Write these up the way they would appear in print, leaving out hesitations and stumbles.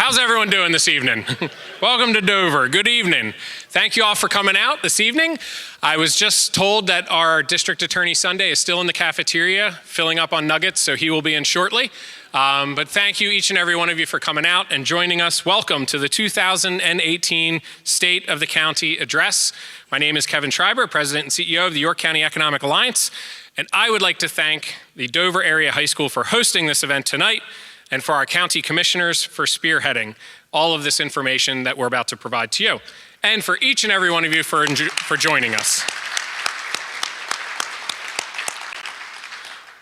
How's everyone doing this evening? Welcome to Dover. Good evening. Thank you all for coming out this evening. I was just told that our District Attorney Sunday is still in the cafeteria, filling up on nuggets, so he will be in shortly. But thank you, each and every one of you, for coming out and joining us. Welcome to the 2018 State of the County Address. My name is Kevin Schreiber, President and CEO of the York County Economic Alliance, and I would like to thank the Dover Area High School for hosting this event tonight, and for our county commissioners for spearheading all of this information that we're about to provide to you, and for each and every one of you for joining us.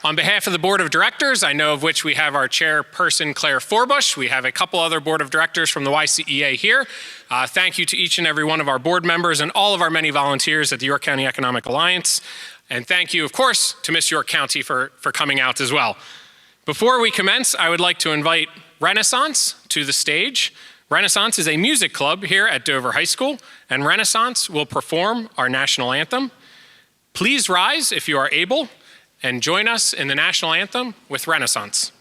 On behalf of the Board of Directors, I know of which we have our chairperson, Claire Forbush. We have a couple other Board of Directors from the YCEA here. Thank you to each and every one of our board members and all of our many volunteers at the York County Economic Alliance. And thank you, of course, to Miss York County for coming out as well. Before we commence, I would like to invite Renaissance to the stage. Renaissance is a music club here at Dover High School, and Renaissance will perform our national anthem. Please rise if you are able and join us in the national anthem with Renaissance.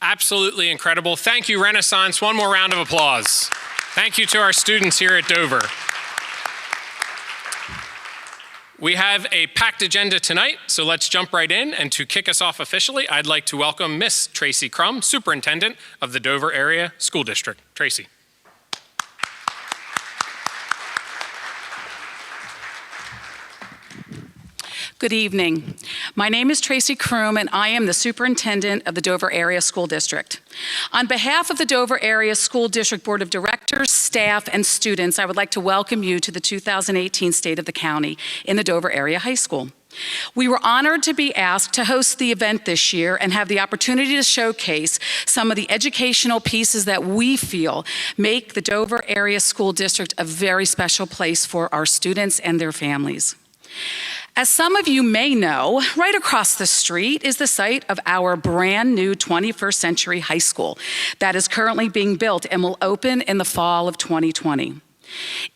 Absolutely incredible. Thank you, Renaissance. One more round of applause. Thank you to our students here at Dover. We have a packed agenda tonight, so let's jump right in. And to kick us off officially, I'd like to welcome Miss Tracy Crum, Superintendent of the Dover Area School District. Tracy. Good evening. My name is Tracy Crum, and I am the Superintendent of the Dover Area School District. On behalf of the Dover Area School District Board of Directors, staff, and students, I would like to welcome you to the 2018 State of the County in the Dover Area High School. We were honored to be asked to host the event this year and have the opportunity to showcase some of the educational pieces that we feel make the Dover Area School District a very special place for our students and their families. As some of you may know, right across the street is the site of our brand new 21st Century High School that is currently being built and will open in the fall of 2020.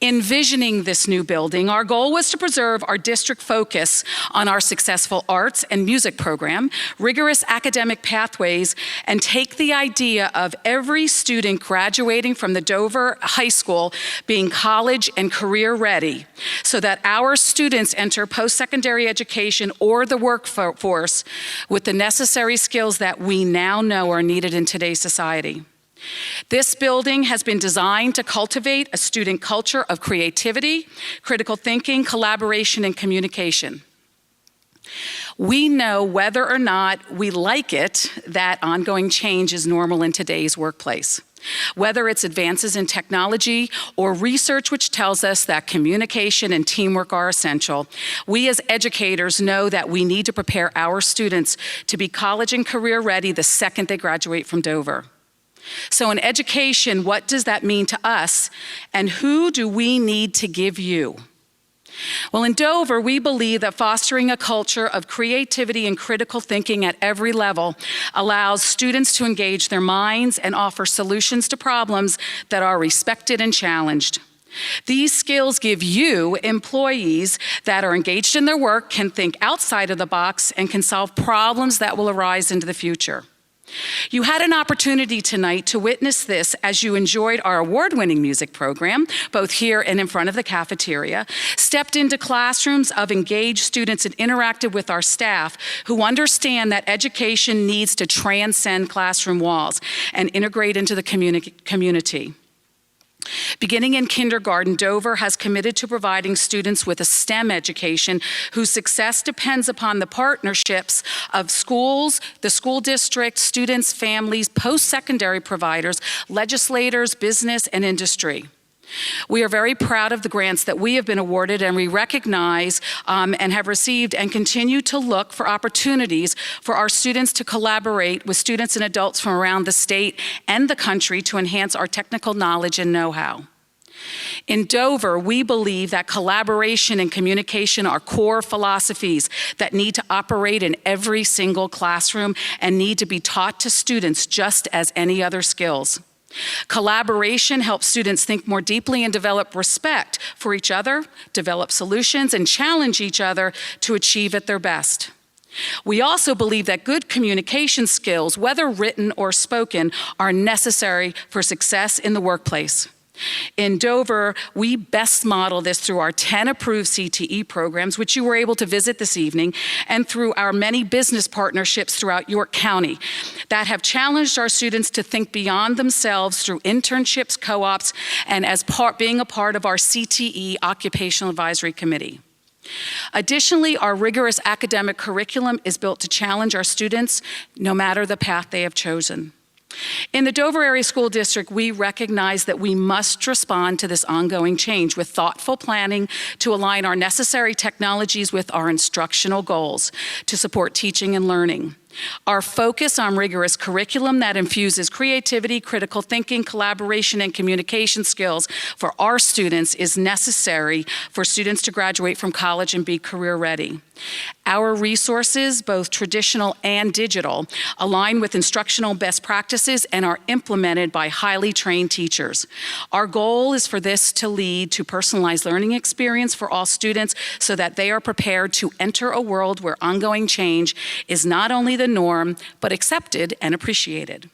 Envisioning this new building, our goal was to preserve our district focus on our successful arts and music program, rigorous academic pathways, and take the idea of every student graduating from the Dover High School being college and career ready, so that our students enter post-secondary education or the workforce with the necessary skills that we now know are needed in today's society. This building has been designed to cultivate a student culture of creativity, critical thinking, collaboration, and communication. We know whether or not we like it, that ongoing change is normal in today's workplace. Whether it's advances in technology or research which tells us that communication and teamwork are essential, we as educators know that we need to prepare our students to be college and career ready the second they graduate from Dover. So in education, what does that mean to us, and who do we need to give you? Well, in Dover, we believe that fostering a culture of creativity and critical thinking at every level allows students to engage their minds and offer solutions to problems that are respected and challenged. These skills give you, employees that are engaged in their work, can think outside of the box and can solve problems that will arise into the future. You had an opportunity tonight to witness this as you enjoyed our award-winning music program, both here and in front of the cafeteria, stepped into classrooms of engaged students and interacted with our staff who understand that education needs to transcend classroom walls and integrate into the community. Beginning in kindergarten, Dover has committed to providing students with a STEM education whose success depends upon the partnerships of schools, the school district, students, families, post-secondary providers, legislators, business, and industry. We are very proud of the grants that we have been awarded, and we recognize and have received and continue to look for opportunities for our students to collaborate with students and adults from around the state and the country to enhance our technical knowledge and know-how. In Dover, we believe that collaboration and communication are core philosophies that need to operate in every single classroom and need to be taught to students just as any other skills. Collaboration helps students think more deeply and develop respect for each other, develop solutions, and challenge each other to achieve at their best. We also believe that good communication skills, whether written or spoken, are necessary for success in the workplace. In Dover, we best model this through our 10 approved CTE programs, which you were able to visit this evening, and through our many business partnerships throughout York County that have challenged our students to think beyond themselves through internships, co-ops, and as being a part of our CTE Occupational Advisory Committee. Additionally, our rigorous academic curriculum is built to challenge our students no matter the path they have chosen. In the Dover Area School District, we recognize that we must respond to this ongoing change with thoughtful planning to align our necessary technologies with our instructional goals to support teaching and learning. Our focus on rigorous curriculum that infuses creativity, critical thinking, collaboration, and communication skills for our students is necessary for students to graduate from college and be career ready. Our resources, both traditional and digital, align with instructional best practices and are implemented by highly trained teachers. Our goal is for this to lead to personalized learning experience for all students so that they are prepared to enter a world where ongoing change is not only the norm, but accepted and appreciated.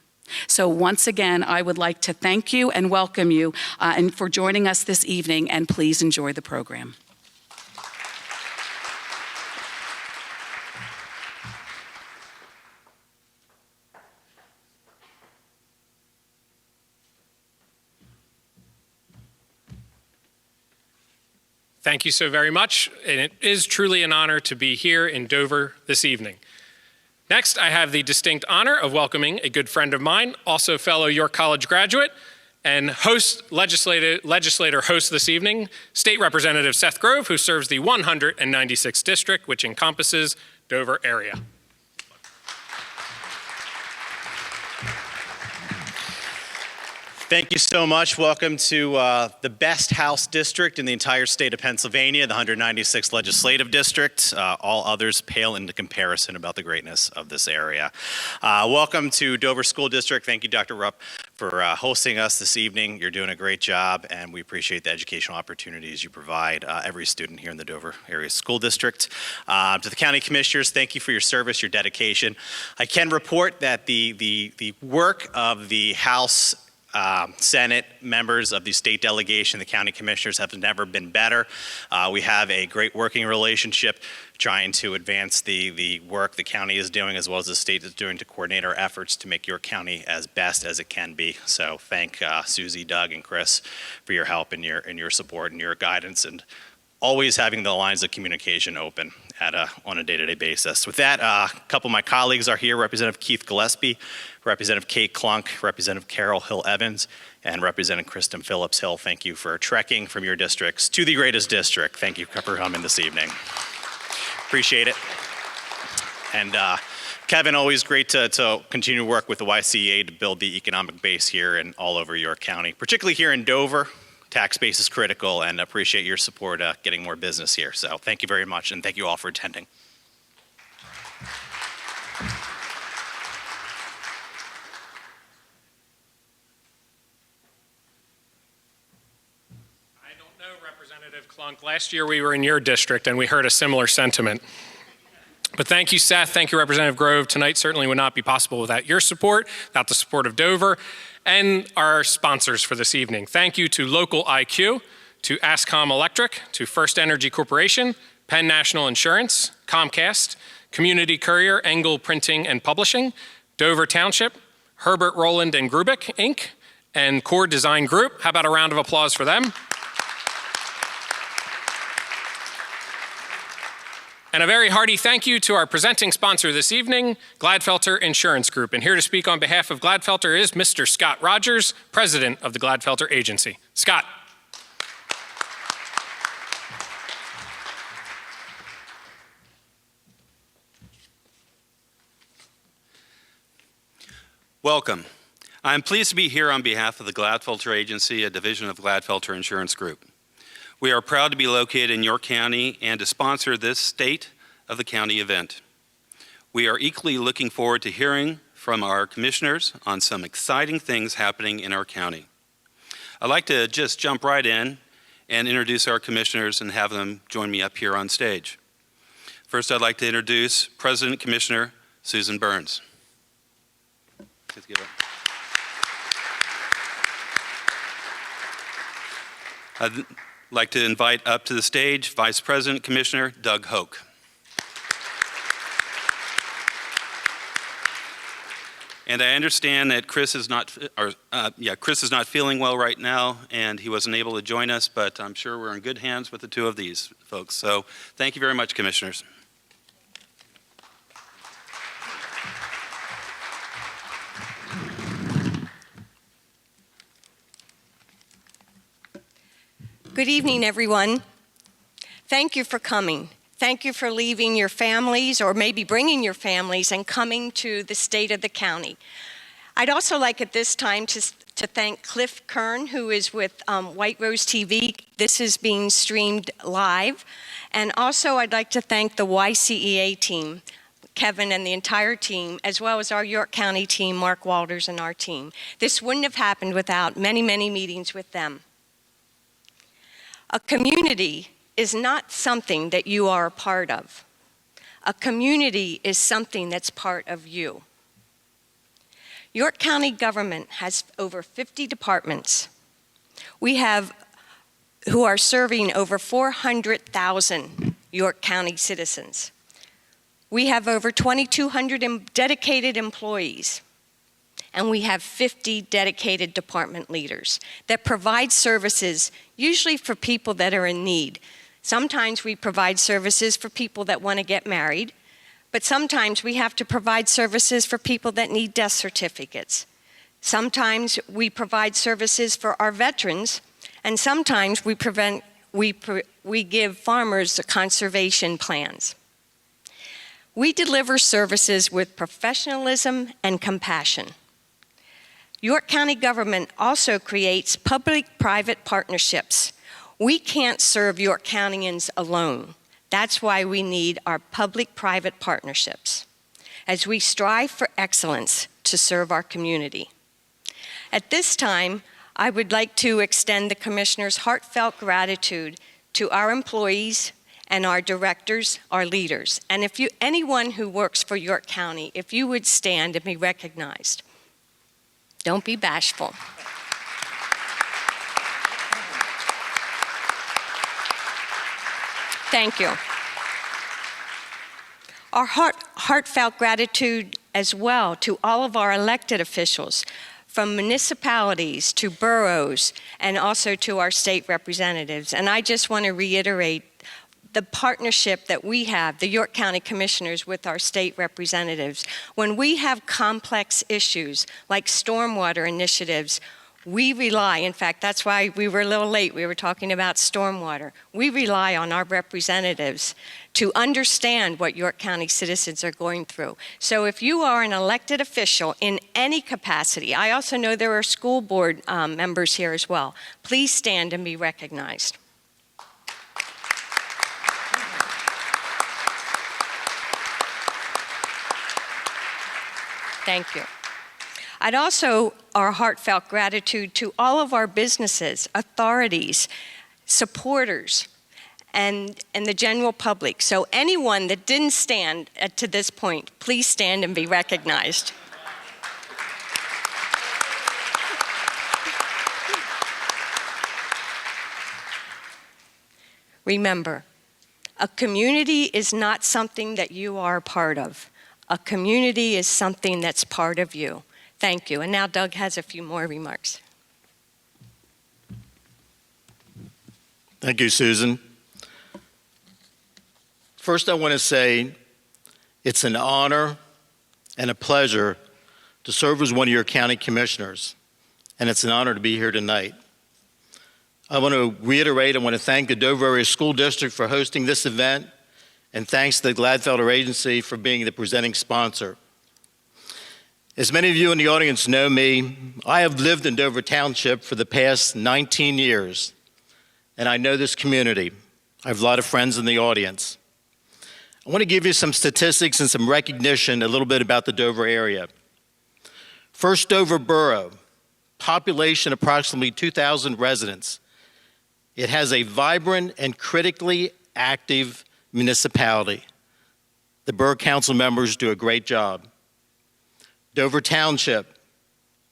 So once again, I would like to thank you and welcome you and for joining us this evening, and please enjoy the program. Thank you so very much, and it is truly an honor to be here in Dover this evening. Next, I have the distinct honor of welcoming a good friend of mine, also fellow York College graduate, and legislator host this evening, State Representative Seth Grove, who serves the 196th District, which encompasses Dover area. Thank you so much. Welcome to the best House district in the entire state of Pennsylvania, the 196th Legislative District. All others pale into comparison about the greatness of this area. Welcome to Dover School District. Thank you, Dr. Rupp, for hosting us this evening. You're doing a great job, and we appreciate the educational opportunities you provide every student here in the Dover Area School District. To the County Commissioners, thank you for your service, your dedication. I can report that the work of the House Senate members of the state delegation, the county commissioners, have never been better. We have a great working relationship trying to advance the work the county is doing as well as the state is doing to coordinate our efforts to make your county as best as it can be. So thank Susie, Doug, and Chris for your help and your support and your guidance and always having the lines of communication open on a day-to-day basis. With that, a couple of my colleagues are here, Representative Keith Gillespie, Representative Kate Klunk, Representative Carol Hill Evans, and Representative Kristen Phillips Hill. Thank you for trekking from your districts to the greatest district. Thank you for coming this evening. Appreciate it. And Kevin, always great to continue to work with the YCEA to build the economic base here and all over York County, particularly here in Dover. Tax base is critical, and appreciate your support getting more business here. So thank you very much, and thank you all for attending. I don't know, Representative Klunk. Last year we were in your district, and we heard a similar sentiment. But thank you, Seth. Thank you, Representative Grove. Tonight certainly would not be possible without your support, without the support of Dover, and our sponsors for this evening. Thank you to Local IQ, to Ascom Electric, to First Energy Corporation, Penn National Insurance, Comcast, Community Courier, Engel Printing and Publishing, Dover Township, Herbert Rowland and Grubik, Inc., and Core Design Group. How about a round of applause for them? And a very hearty thank you to our presenting sponsor this evening, Gladfelter Insurance Group. And here to speak on behalf of Gladfelter is Mr. Scott Rogers, President of the Gladfelter Agency. Scott. Welcome. I'm pleased to be here on behalf of the Gladfelter Agency, a division of Gladfelter Insurance Group. We are proud to be located in York County and to sponsor this state of the county event. We are equally looking forward to hearing from our commissioners on some exciting things happening in our county. I'd like to just jump right in and introduce our commissioners and have them join me up here on stage. First, I'd like to introduce President Commissioner Susan Burns. Let's give it. I'd like to invite up to the stage Vice President Commissioner Doug Hoke. And I understand that Chris is not feeling well right now, and he wasn't able to join us, but I'm sure we're in good hands with the two of these folks. So thank you very much, commissioners. Good evening, everyone. Thank you for coming. Thank you for leaving your families, or maybe bringing your families, and coming to the state of the county. I'd also like at this time to thank Cliff Kern, who is with White Rose TV. This is being streamed live. And also I'd like to thank the YCEA team, Kevin and the entire team, as well as our York County team, Mark Walters and our team. This wouldn't have happened without many, many meetings with them. A community is not something that you are a part of. A community is something that's part of you. York County government has over 50 departments. We have who are serving over 400,000 York County citizens. We have over 2,200 dedicated employees. And we have 50 dedicated department leaders that provide services usually for people that are in need. Sometimes we provide services for people that want to get married, but sometimes we have to provide services for people that need death certificates. Sometimes we provide services for our veterans, and sometimes we give farmers conservation plans. We deliver services with professionalism and compassion. York County government also creates public-private partnerships. We can't serve York Countyans alone. That's why we need our public-private partnerships as we strive for excellence to serve our community. At this time, I would like to extend the Commissioner's heartfelt gratitude to our employees and our directors, our leaders. And if anyone who works for York County, if you would stand and be recognized. Don't be bashful. Thank you. Our heartfelt gratitude as well to all of our elected officials, from municipalities to boroughs and also to our state representatives. And I just want to reiterate the partnership that we have, the York County Commissioners, with our state representatives. When we have complex issues like stormwater initiatives, we rely, in fact, that's why we were a little late, we were talking about stormwater. We rely on our representatives to understand what York County citizens are going through. So if you are an elected official in any capacity, I also know there are school board members here as well, please stand and be recognized. Thank you. I'd also our heartfelt gratitude to all of our businesses, authorities, supporters, and the general public. So anyone that didn't stand to this point, please stand and be recognized. Remember, a community is not something that you are a part of. A community is something that's part of you. Thank you. And now Doug has a few more remarks. Thank you, Susan. First, I want to say it's an honor and a pleasure to serve as one of your county commissioners, and it's an honor to be here tonight. I want to reiterate, I want to thank the Dover Area School District for hosting this event, and thanks to the Gladfelter Agency for being the presenting sponsor. As many of you in the audience know me, I have lived in Dover Township for the past 19 years, and I know this community. I have a lot of friends in the audience. I want to give you some statistics and some recognition a little bit about the Dover area. First, Dover Borough, population approximately 2,000 residents. It has a vibrant and critically active municipality. The Borough Council members do a great job. Dover Township,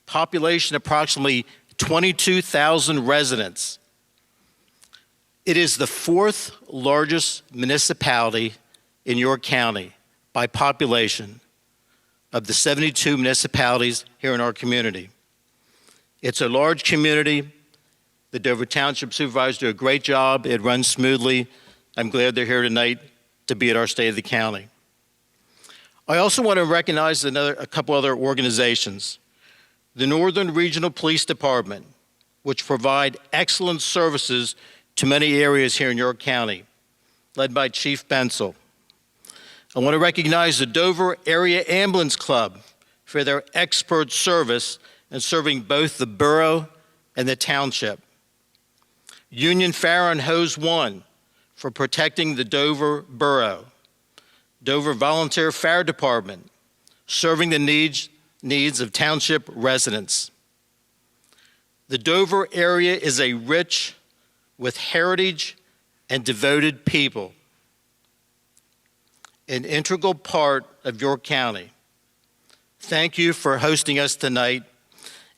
population approximately 22,000 residents. It is the fourth largest municipality in York County by population of the 72 municipalities here in our community. It's a large community. The Dover Township supervisors do a great job. It runs smoothly. I'm glad they're here tonight to be at our State of the County. I also want to recognize a couple other organizations. The Northern Regional Police Department, which provide excellent services to many areas here in York County, led by Chief Bensel. I want to recognize the Dover Area Ambulance Club for their expert service in serving both the borough and the township. Union Fire and Hose 1 for protecting the Dover borough. Dover Volunteer Fire Department, serving the needs of township residents. The Dover area is a rich with heritage and devoted people, an integral part of York County. Thank you for hosting us tonight.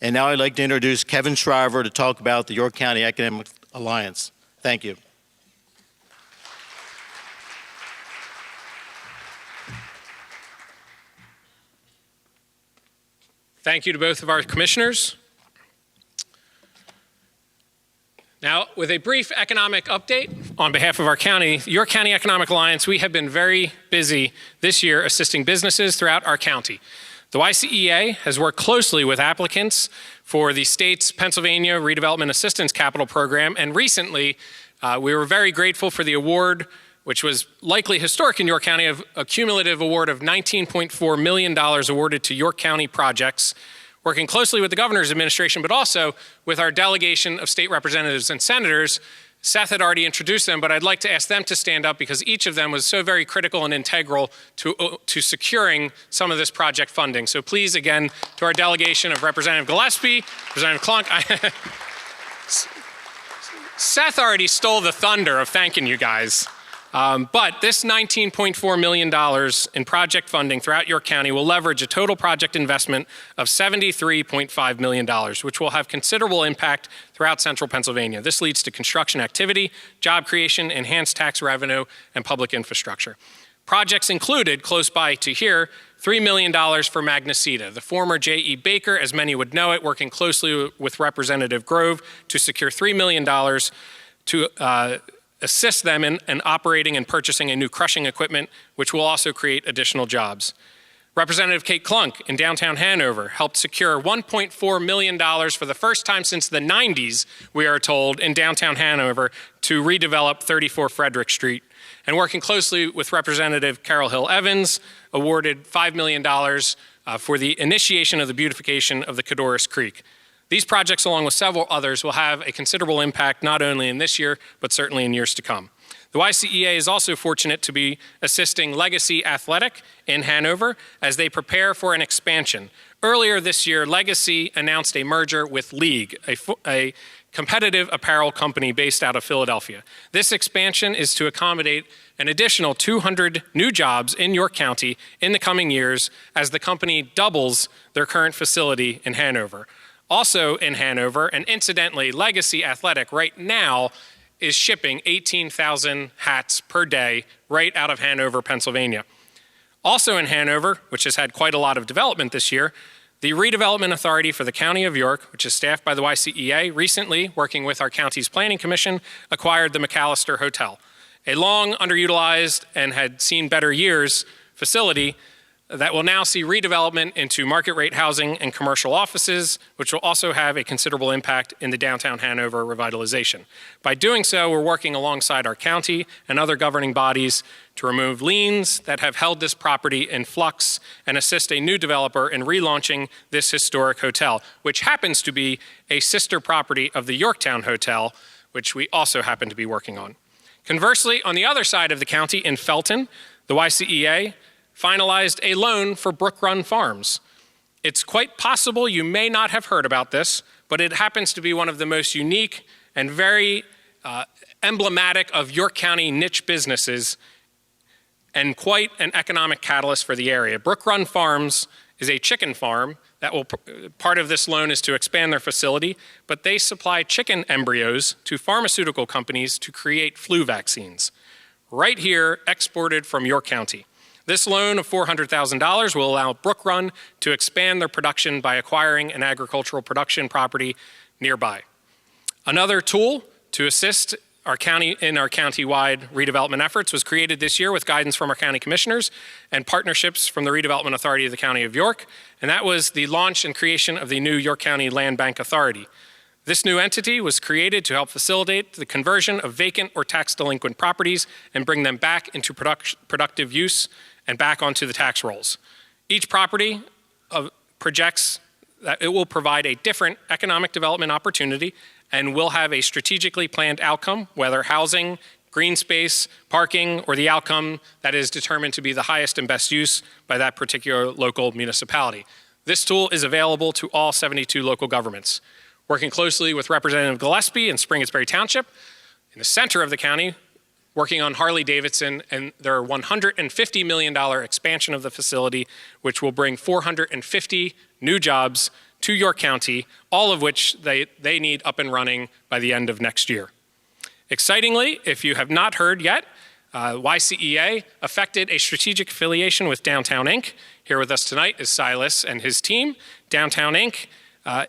And now I'd like to introduce Kevin Shriver to talk about the York County Economic Alliance. Thank you. Thank you to both of our commissioners. Now, with a brief economic update on behalf of our county, York County Economic Alliance, we have been very busy this year assisting businesses throughout our county. The YCEA has worked closely with applicants for the state's Pennsylvania Redevelopment Assistance Capital Program, and recently we were very grateful for the award, which was likely historic in York County, of a cumulative award of $19.4 million awarded to York County projects, working closely with the governor's administration, but also with our delegation of state representatives and senators. Seth had already introduced them, but I'd like to ask them to stand up because each of them was so very critical and integral to securing some of this project funding. So please, again, to our delegation of Representative Gillespie, Representative Klunk. Seth already stole the thunder of thanking you guys. But this $19.4 million in project funding throughout York County will leverage a total project investment of $73.5 million, which will have considerable impact throughout central Pennsylvania. This leads to construction activity, job creation, enhanced tax revenue, and public infrastructure. Projects included, close by to here, $3 million for Magnesita. The former J.E. Baker, as many would know it, working closely with Representative Grove to secure $3 million to assist them in operating and purchasing a new crushing equipment, which will also create additional jobs. Representative Kate Klunk in downtown Hanover helped secure $1.4 million for the first time since the 90s, we are told, in downtown Hanover to redevelop 34 Frederick Street. And working closely with Representative Carol Hill Evans, awarded $5 million for the initiation of the beautification of the Codorus Creek. These projects, along with several others, will have a considerable impact not only in this year, but certainly in years to come. The YCEA is also fortunate to be assisting Legacy Athletic in Hanover as they prepare for an expansion. Earlier this year, Legacy announced a merger with League, a competitive apparel company based out of Philadelphia. This expansion is to accommodate an additional 200 new jobs in York County in the coming years as the company doubles their current facility in Hanover. Also in Hanover, and incidentally, Legacy Athletic right now is shipping 18,000 hats per day right out of Hanover, Pennsylvania. Also in Hanover, which has had quite a lot of development this year, the Redevelopment Authority for the County of York, which is staffed by the YCEA, recently, working with our county's Planning Commission, acquired the McAllister Hotel, a long underutilized and had seen better years facility that will now see redevelopment into market rate housing and commercial offices, which will also have a considerable impact in the downtown Hanover revitalization. By doing so, we're working alongside our county and other governing bodies to remove liens that have held this property in flux and assist a new developer in relaunching this historic hotel, which happens to be a sister property of the Yorktown Hotel, which we also happen to be working on. Conversely, on the other side of the county in Felton, the YCEA finalized a loan for Brook Run Farms. It's quite possible you may not have heard about this, but it happens to be one of the most unique and very emblematic of York County niche businesses and quite an economic catalyst for the area. Brook Run Farms is a chicken farm that will, part of this loan is to expand their facility, but they supply chicken embryos to pharmaceutical companies to create flu vaccines. Right here, exported from York County. This loan of $400,000 will allow Brook Run to expand their production by acquiring an agricultural production property nearby. Another tool to assist our county in our county-wide redevelopment efforts was created this year with guidance from our county commissioners and partnerships from the Redevelopment Authority of the County of York, and that was the launch and creation of the new York County Land Bank Authority. This new entity was created to help facilitate the conversion of vacant or tax delinquent properties and bring them back into productive use and back onto the tax rolls. Each property projects that it will provide a different economic development opportunity and will have a strategically planned outcome, whether housing, green space, parking, or the outcome that is determined to be the highest and best use by that particular local municipality. This tool is available to all 72 local governments. Working closely with Representative Gillespie in Spring-It's-Berry Township, in the center of the county, working on Harley-Davidson and their $150 million expansion of the facility, which will bring 450 new jobs to York County, all of which they need up and running by the end of next year. Excitingly, if you have not heard yet, YCEA effected a strategic affiliation with Downtown Inc. Here with us tonight is Silas and his team. Downtown Inc.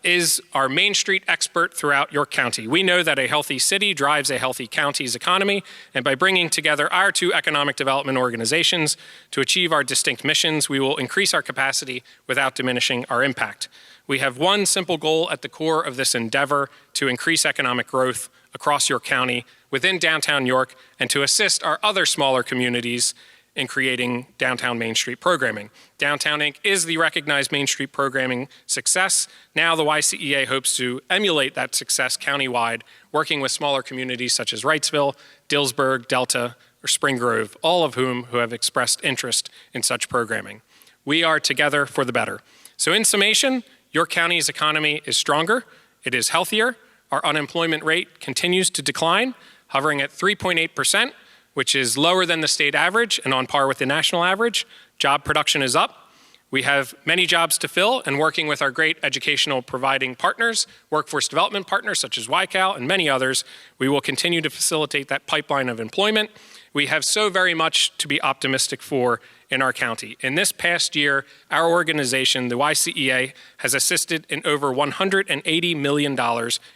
Is our Main Street expert throughout York County. We know that a healthy city drives a healthy county's economy, and by bringing together our two economic development organizations to achieve our distinct missions, we will increase our capacity without diminishing our impact. We have one simple goal at the core of this endeavor: to increase economic growth across York County, within downtown York, and to assist our other smaller communities in creating downtown Main Street programming. Downtown Inc. is the recognized Main Street programming success. Now the YCEA hopes to emulate that success countywide, working with smaller communities such as Wrightsville, Dillsburg, Delta, or Spring Grove, all of whom who have expressed interest in such programming. We are together for the better. So in summation, York County's economy is stronger, it is healthier, our unemployment rate continues to decline, hovering at 3.8%, which is lower than the state average and on par with the national average. Job production is up. We have many jobs to fill, and working with our great educational providing partners, workforce development partners such as YCAL and many others, we will continue to facilitate that pipeline of employment We have so very much to be optimistic for in our county. In this past year, our organization, the YCEA, has assisted in over $180 million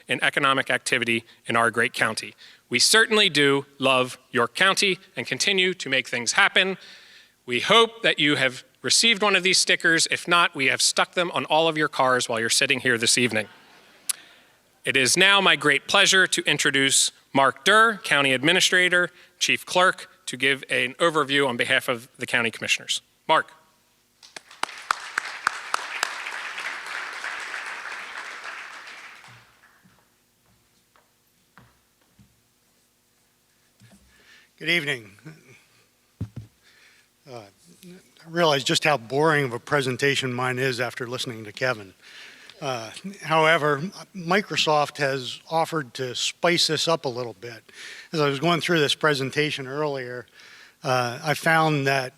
in economic activity in our great county. We certainly do love York County and continue to make things happen. We hope that you have received one of these stickers. If not, we have stuck them on all of your cars while you're sitting here this evening. It is now my great pleasure to introduce Mark Durr, County Administrator, Chief Clerk, to give an overview on behalf of the County Commissioners. Mark. Good evening. I realize just how boring of a presentation mine is after listening to Kevin. However, Microsoft has offered to spice this up a little bit. As I was going through this presentation earlier, I found that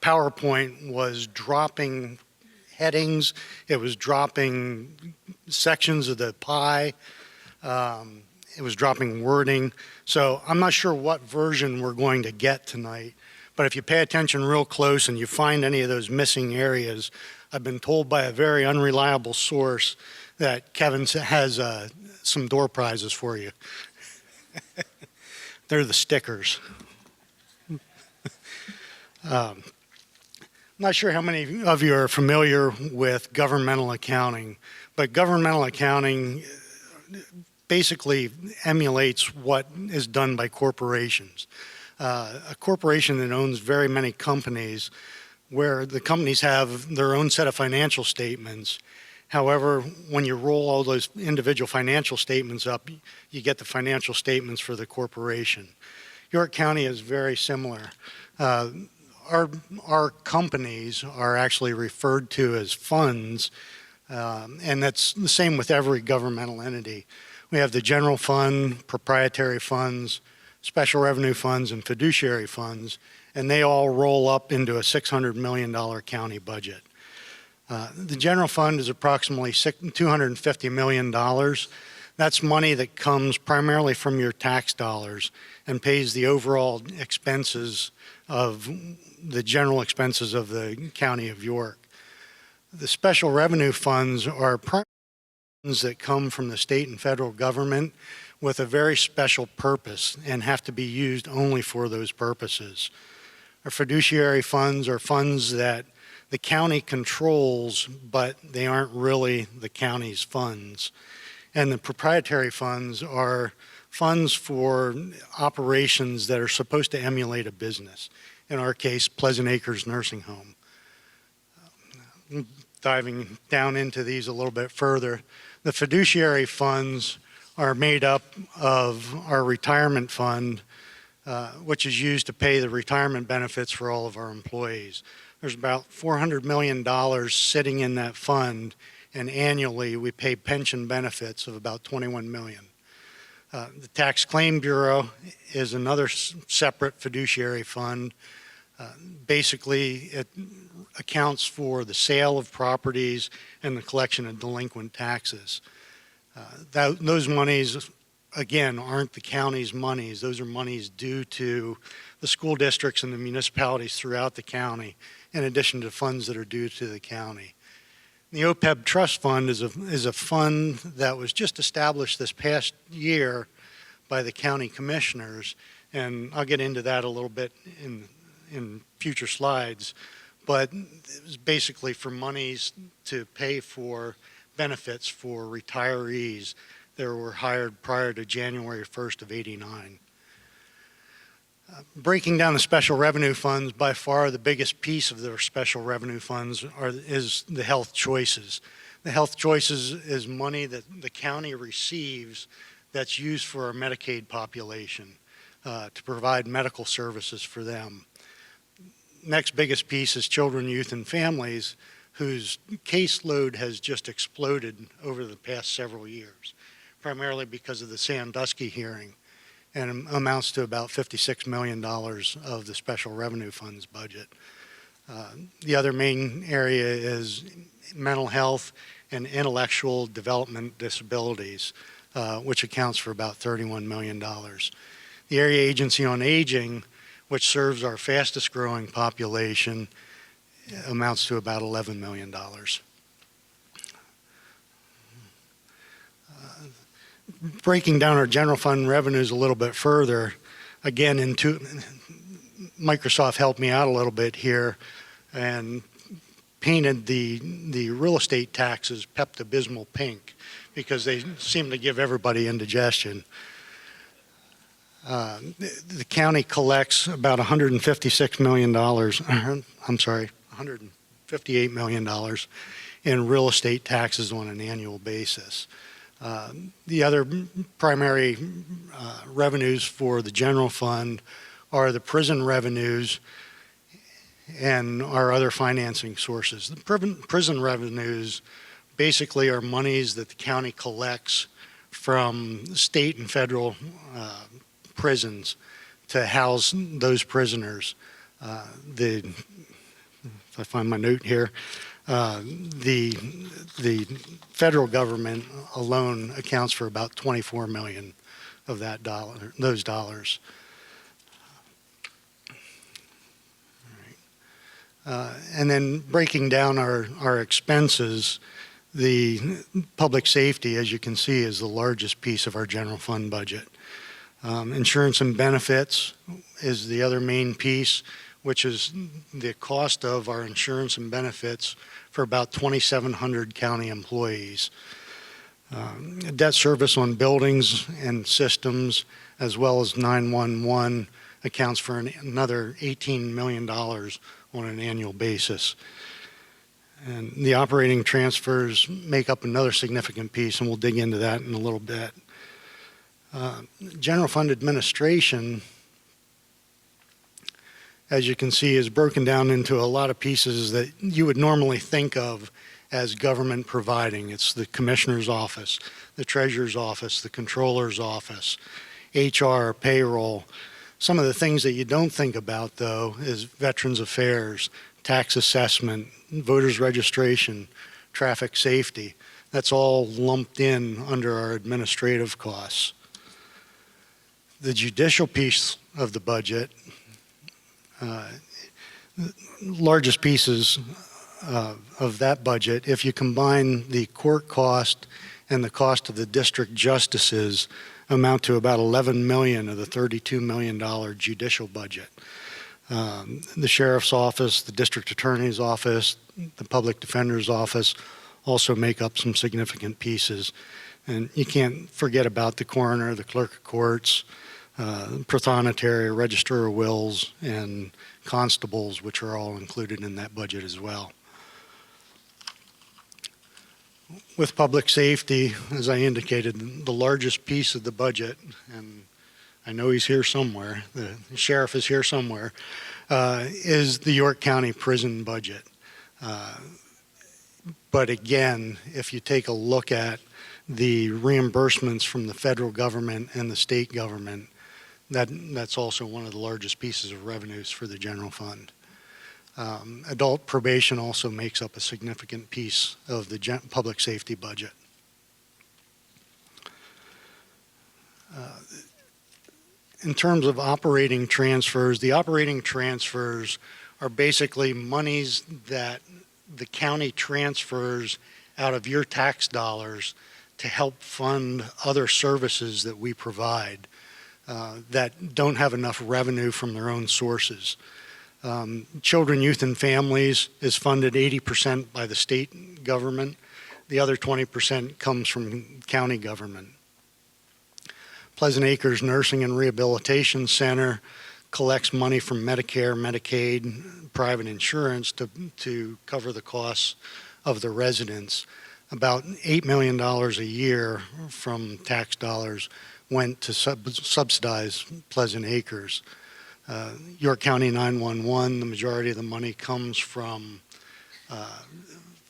PowerPoint was dropping headings, it was dropping sections of the pie, it was dropping wording. So I'm not sure what version we're going to get tonight, but if you pay attention real close and you find any of those missing areas, I've been told by a very unreliable source that Kevin has some door prizes for you. They're the stickers. I'm not sure how many of you are familiar with governmental accounting, but governmental accounting basically emulates what is done by corporations. A corporation that owns very many companies, where the companies have their own set of financial statements. However, when you roll all those individual financial statements up, you get the financial statements for the corporation. York County is very similar. Our companies are actually referred to as funds, and that's the same with every governmental entity. We have the general fund, proprietary funds, special revenue funds, and fiduciary funds, and they all roll up into a $600 million county budget. The general fund is approximately $250 million. That's money that comes primarily from your tax dollars and pays the overall expenses of the general expenses of the County of York. The special revenue funds are funds that come from the state and federal government with a very special purpose and have to be used only for those purposes. Our fiduciary funds are funds that the county controls, but they aren't really the county's funds. And the proprietary funds are funds for operations that are supposed to emulate a business. In our case, Pleasant Acres Nursing Home. Diving down into these a little bit further, the fiduciary funds are made up of our retirement fund, which is used to pay the retirement benefits for all of our employees. There's about $400 million sitting in that fund, and annually we pay pension benefits of about $21 million. The Tax Claim Bureau is another separate fiduciary fund. Basically, it accounts for the sale of properties and the collection of delinquent taxes. Those monies, again, aren't the county's monies. Those are monies due to the school districts and the municipalities throughout the county, in addition to funds that are due to the county. The OPEB Trust Fund is a fund that was just established this past year by the county commissioners, and I'll get into that a little bit in future slides, but it was basically for monies to pay for benefits for retirees that were hired prior to January 1st of '89. Breaking down the special revenue funds, by far the biggest piece of their special revenue funds is the health choices. The health choices is money that the county receives that's used for our Medicaid population to provide medical services for them. Next biggest piece is children, youth, and families, whose caseload has just exploded over the past several years, primarily because of the Sandusky hearing, and amounts to about $56 million of the special revenue funds budget. The other main area is mental health and intellectual development disabilities, which accounts for about $31 million. The Area Agency on Aging, which serves our fastest growing population, amounts to about $11 million. Breaking down our general fund revenues a little bit further, again, Microsoft helped me out a little bit here and painted the real estate taxes Pepto-Bismol pink because they seem to give everybody indigestion. The county collects about $156 million, I'm sorry, $158 million in real estate taxes on an annual basis. The other primary revenues for the general fund are the prison revenues and our other financing sources. The prison revenues basically are monies that the county collects from state and federal prisons to house those prisoners. If I find my note here, the federal government alone accounts for about $24 million of those dollars. And then breaking down our expenses, the public safety, as you can see, is the largest piece of our general fund budget. Insurance and benefits is the other main piece, which is the cost of our insurance and benefits for about 2,700 county employees. Debt service on buildings and systems, as well as 911, accounts for another $18 million on an annual basis. And the operating transfers make up another significant piece, and we'll dig into that in a little bit. General fund administration, as you can see, is broken down into a lot of pieces that you would normally think of as government providing. It's the commissioner's office, the treasurer's office, the controller's office, HR, payroll. Some of the things that you don't think about, though, is Veterans Affairs, tax assessment, voters registration, traffic safety. That's all lumped in under our administrative costs. The judicial piece of the budget, largest pieces of that budget, if you combine the court cost and the cost of the district justices, amount to about $11 million of the $32 million judicial budget. The sheriff's office, the district attorney's office, the public defender's office also make up some significant pieces. And you can't forget about the coroner, the clerk of courts, prothonotary, register of wills, and constables, which are all included in that budget as well. With public safety, as I indicated, the largest piece of the budget, and I know he's here somewhere, the sheriff is here somewhere, is the York County prison budget. But again, if you take a look at the reimbursements from the federal government and the state government, that's also one of the largest pieces of revenues for the general fund. Adult probation also makes up a significant piece of the public safety budget. In terms of operating transfers, the operating transfers are basically monies that the county transfers out of your tax dollars to help fund other services that we provide that don't have enough revenue from their own sources. Children, youth, and families is funded 80% by the state government. The other 20% comes from county government. Pleasant Acres Nursing and Rehabilitation Center collects money from Medicare, Medicaid, private insurance to cover the costs of the residents. About $8 million a year from tax dollars went to subsidize Pleasant Acres. York County 911, the majority of the money comes from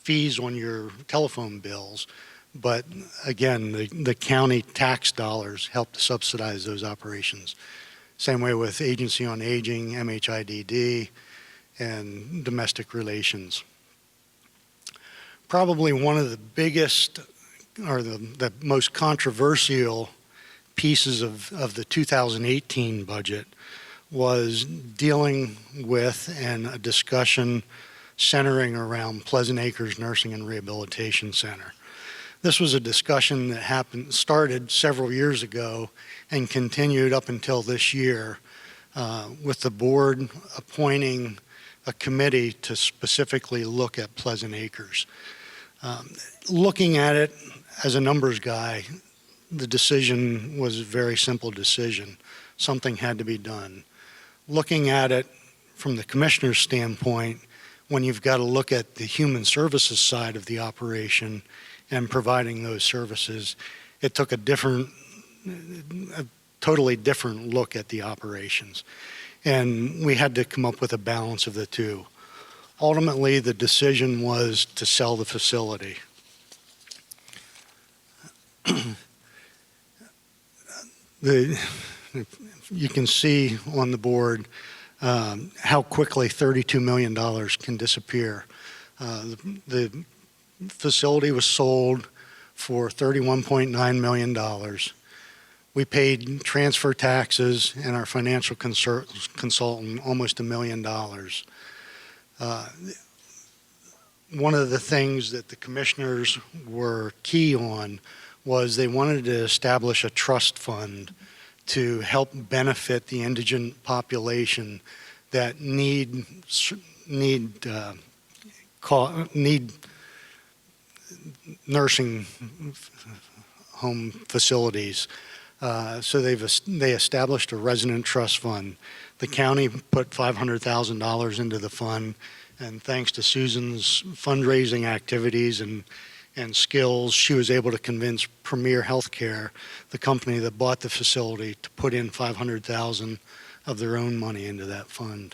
fees on your telephone bills. But again, the county tax dollars help to subsidize those operations. Same way with Agency on Aging, MHIDD, and domestic relations. Probably one of the biggest or the most controversial pieces of the 2018 budget was dealing with and a discussion centering around Pleasant Acres Nursing and Rehabilitation Center. This was a discussion that started several years ago and continued up until this year, with the board appointing a committee to specifically look at Pleasant Acres. Looking at it as a numbers guy, the decision was a very simple decision. Something had to be done. Looking at it from the commissioner's standpoint, when you've got to look at the human services side of the operation and providing those services, it took a totally different look at the operations. And we had to come up with a balance of the two. Ultimately, the decision was to sell the facility. You can see on the board how quickly $32 million can disappear. The facility was sold for $31.9 million. We paid transfer taxes and our financial consultant almost $1 million. One of the things that the commissioners were key on was they wanted to establish a trust fund to help benefit the indigent population that need nursing home facilities. So they established a resident trust fund. The county put $500,000 into the fund, and thanks to Susan's fundraising activities and skills, she was able to convince Premier Healthcare, the company that bought the facility, to put in $500,000 of their own money into that fund.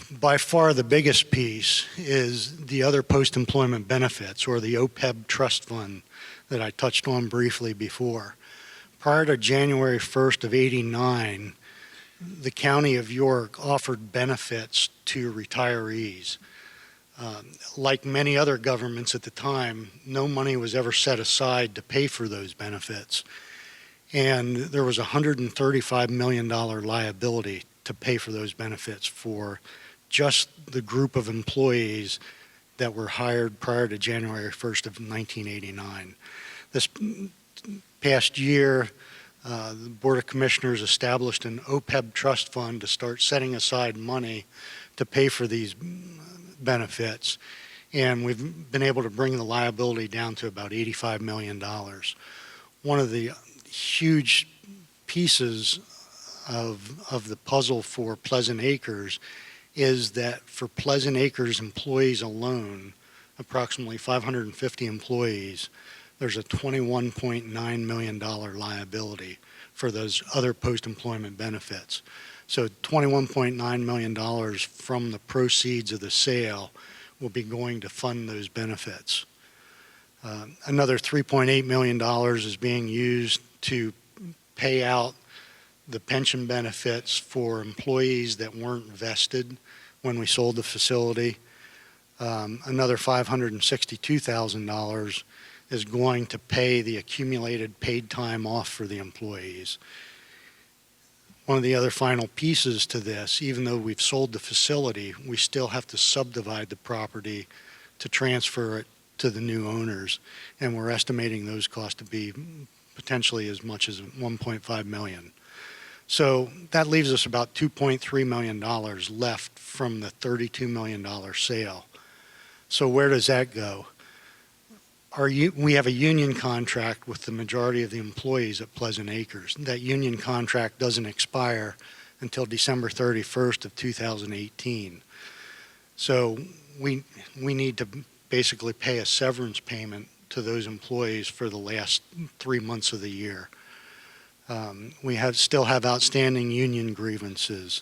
By far the biggest piece is the other post-employment benefits, or the OPEB trust fund that I touched on briefly before. Prior to January 1st of '89, the County of York offered benefits to retirees. Like many other governments at the time, no money was ever set aside to pay for those benefits. And there was a $135 million liability to pay for those benefits for just the group of employees that were hired prior to January 1st of 1989. This past year, the Board of Commissioners established an OPEB trust fund to start setting aside money to pay for these benefits, and we've been able to bring the liability down to about $85 million. One of the huge pieces of the puzzle for Pleasant Acres is that for Pleasant Acres employees alone, approximately 550 employees, there's a $21.9 million liability for those other post-employment benefits. So $21.9 million from the proceeds of the sale will be going to fund those benefits. Another $3.8 million is being used to pay out the pension benefits for employees that weren't vested when we sold the facility. Another $562,000 is going to pay the accumulated paid time off for the employees. One of the other final pieces to this, even though we've sold the facility, we still have to subdivide the property to transfer it to the new owners, and we're estimating those costs to be potentially as much as $1.5 million. So that leaves us about $2.3 million left from the $32 million sale. So where does that go? We have a union contract with the majority of the employees at Pleasant Acres. That union contract doesn't expire until December 31st of 2018. So we need to basically pay a severance payment to those employees for the last 3 months of the year. We still have outstanding union grievances.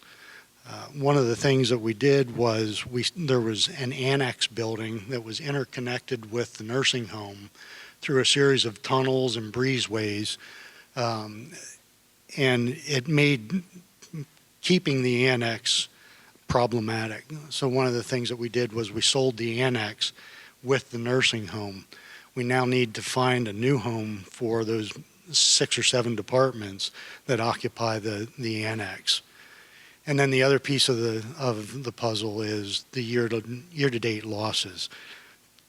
One of the things that we did was there was an annex building that was interconnected with the nursing home through a series of tunnels and breezeways, and it made keeping the annex problematic. So one of the things that we did was we sold the annex with the nursing home. We now need to find a new home for those 6 or 7 departments that occupy the annex. And then the other piece of the puzzle is the year-to-date losses.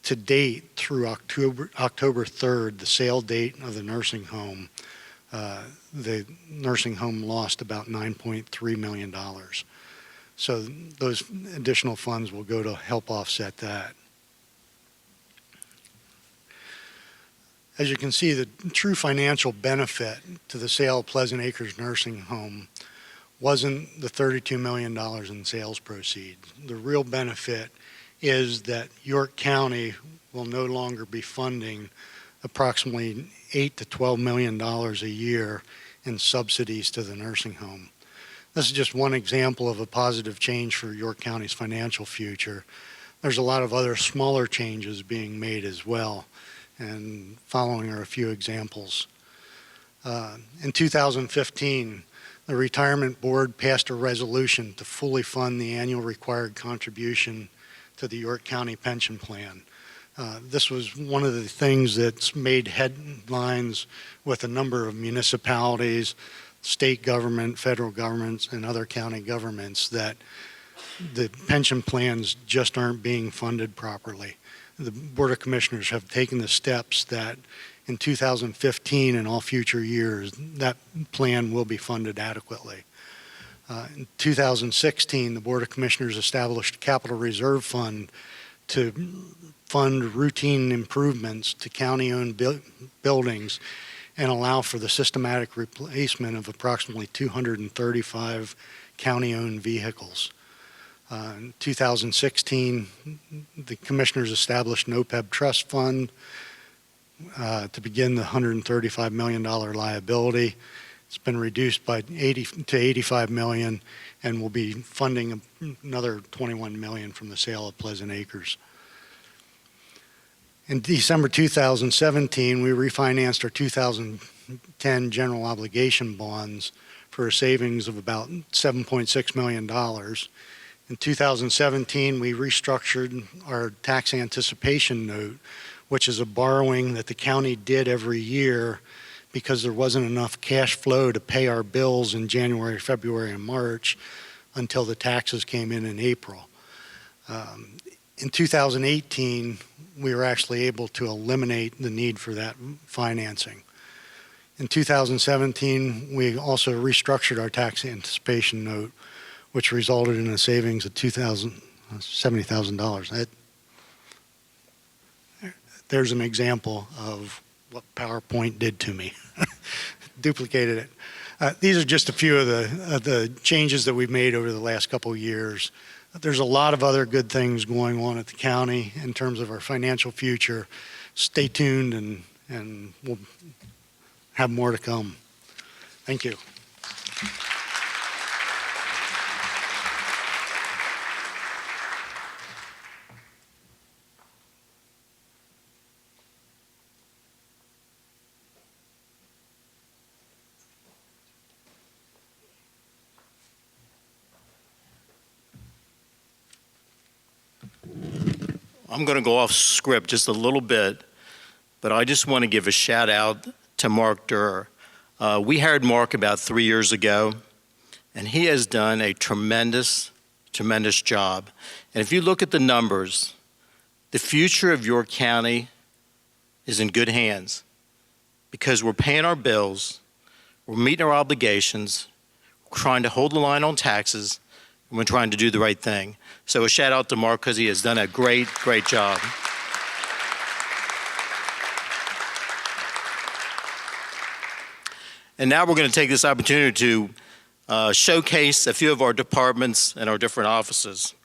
To date, through October 3rd, the sale date of the nursing home lost about $9.3 million. So those additional funds will go to help offset that. As you can see, the true financial benefit to the sale of Pleasant Acres Nursing Home wasn't the $32 million in sales proceeds. The real benefit is that York County will no longer be funding approximately $8 to $12 million a year in subsidies to the nursing home. This is just one example of a positive change for York County's financial future. There's a lot of other smaller changes being made as well, and following are a few examples. In 2015, the Retirement Board passed a resolution to fully fund the annual required contribution to the York County Pension Plan. This was one of the things that's made headlines with a number of municipalities, state government, federal governments, and other county governments, that the pension plans just aren't being funded properly. The Board of Commissioners have taken the steps that in 2015 and all future years, that plan will be funded adequately. In 2016, the Board of Commissioners established a capital reserve fund to fund routine improvements to county-owned buildings and allow for the systematic replacement of approximately 235 county-owned vehicles. In 2016, the Commissioners established an OPEB trust fund to begin the $135 million liability. It's been reduced by 80 to 85 million, and will be funding another 21 million from the sale of Pleasant Acres. In December 2017, we refinanced our 2010 general obligation bonds for a savings of about $7.6 million. In 2017, we restructured our tax anticipation note, which is a borrowing that the county did every year because there wasn't enough cash flow to pay our bills in January, February, and March until the taxes came in April. In 2018, we were actually able to eliminate the need for that financing. In 2017, we also restructured our tax anticipation note, which resulted in a savings of $70,000. There's an example of what PowerPoint did to me. Duplicated it. These are just a few of the changes that we've made over the last couple of years. There's a lot of other good things going on at the county in terms of our financial future. Stay tuned, and we'll have more to come. Thank you. I'm going to go off script just a little bit, but I just want to give a shout out to Mark Durr. We hired Mark about 3 years ago, and he has done a tremendous job. And if you look at the numbers, the future of York County is in good hands because we're paying our bills, we're meeting our obligations, we're trying to hold the line on taxes, and we're trying to do the right thing. So a shout out to Mark because he has done a great job. And now we're going to take this opportunity to showcase a few of our departments and our different offices.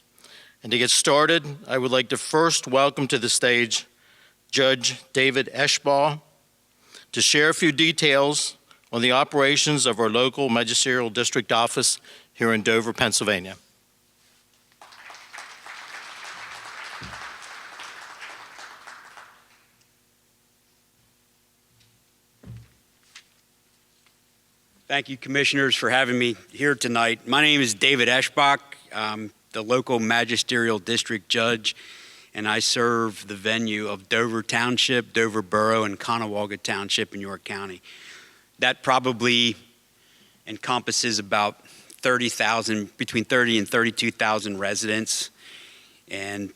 And to get started, I would like to first welcome to the stage Judge David Eschbaugh to share a few details on the operations of our local magisterial district office here in Dover, Pennsylvania. Thank you, Commissioners, for having me here tonight. My name is David Eschbaugh. I'm the local magisterial district judge, and I serve the venue of Dover Township, Dover Borough, and Conewaga Township in York County. That probably encompasses about 30,000, between 30 and 32,000 residents. And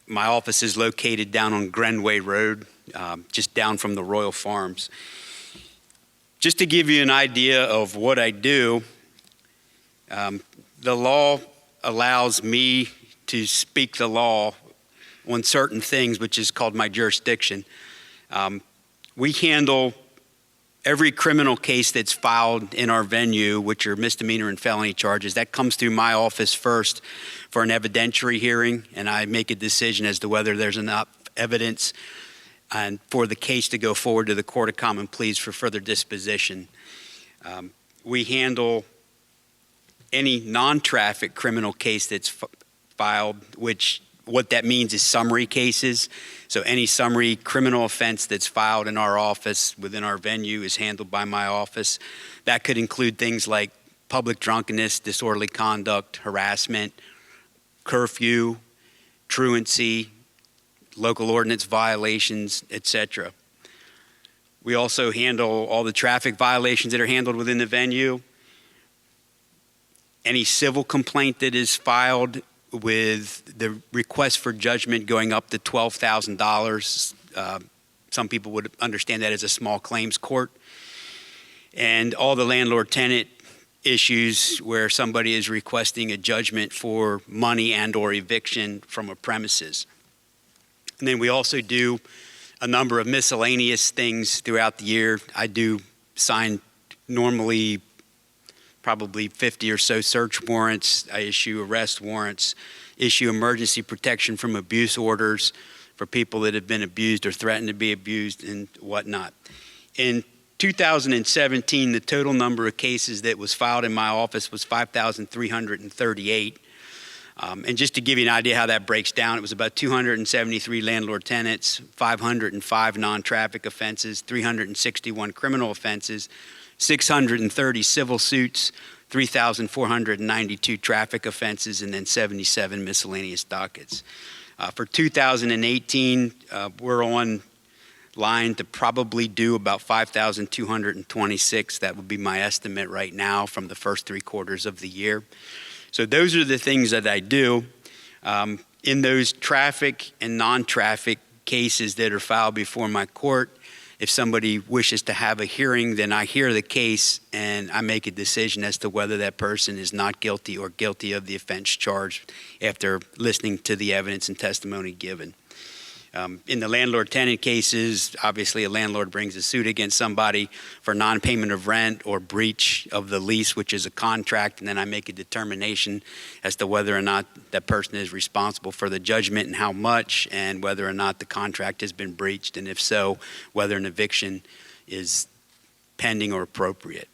my office is located down on Grenway Road, just down from the Royal Farms. Just to give you an idea of what I do, the law allows me to speak the law on certain things, which is called my jurisdiction. We handle every criminal case that's filed in our venue, which are misdemeanor and felony charges. That comes through my office first for an evidentiary hearing, and I make a decision as to whether there's enough evidence and for the case to go forward to the Court of Common Pleas for further disposition. We handle any non-traffic criminal case that's filed, which what that means is summary cases. So any summary criminal offense that's filed in our office within our venue is handled by my office. That could include things like public drunkenness, disorderly conduct, harassment, curfew, truancy, local ordinance violations, etc. We also handle all the traffic violations that are handled within the venue. Any civil complaint that is filed with the request for judgment going up to $12,000. Some people would understand that as a small claims court. And all the landlord-tenant issues where somebody is requesting a judgment for money and or eviction from a premises. And then we also do a number of miscellaneous things throughout the year. I do sign normally probably 50 or so search warrants. I issue arrest warrants, issue emergency protection from abuse orders for people that have been abused or threatened to be abused and whatnot. In 2017, the total number of cases that was filed in my office was 5,338. And just to give you an idea how that breaks down, it was about 273 landlord tenants, 505 non-traffic offenses, 361 criminal offenses, 630 civil suits, 3,492 traffic offenses, and then 77 miscellaneous dockets. For 2018, we're on line to probably do about 5,226. That would be my estimate right now from the first 3 quarters of the year. So those are the things that I do. In those traffic and non-traffic cases that are filed before my court, if somebody wishes to have a hearing, then I hear the case and I make a decision as to whether that person is not guilty or guilty of the offense charged after listening to the evidence and testimony given. In the landlord-tenant cases, obviously a landlord brings a suit against somebody for non-payment of rent or breach of the lease, which is a contract, and then I make a determination as to whether or not that person is responsible for the judgment and how much, and whether or not the contract has been breached, and if so, whether an eviction is pending or appropriate.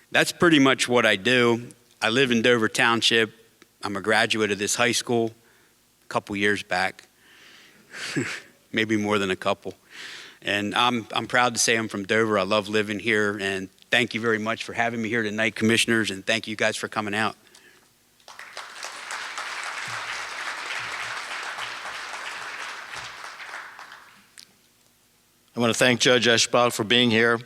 That's pretty much what I do. I live in Dover Township. I'm a graduate of this high school a couple years back. Maybe more than a couple. And I'm proud to say I'm from Dover. I love living here, and thank you very much for having me here tonight, commissioners, and thank you guys for coming out. I want to thank Judge Eschbach for being here.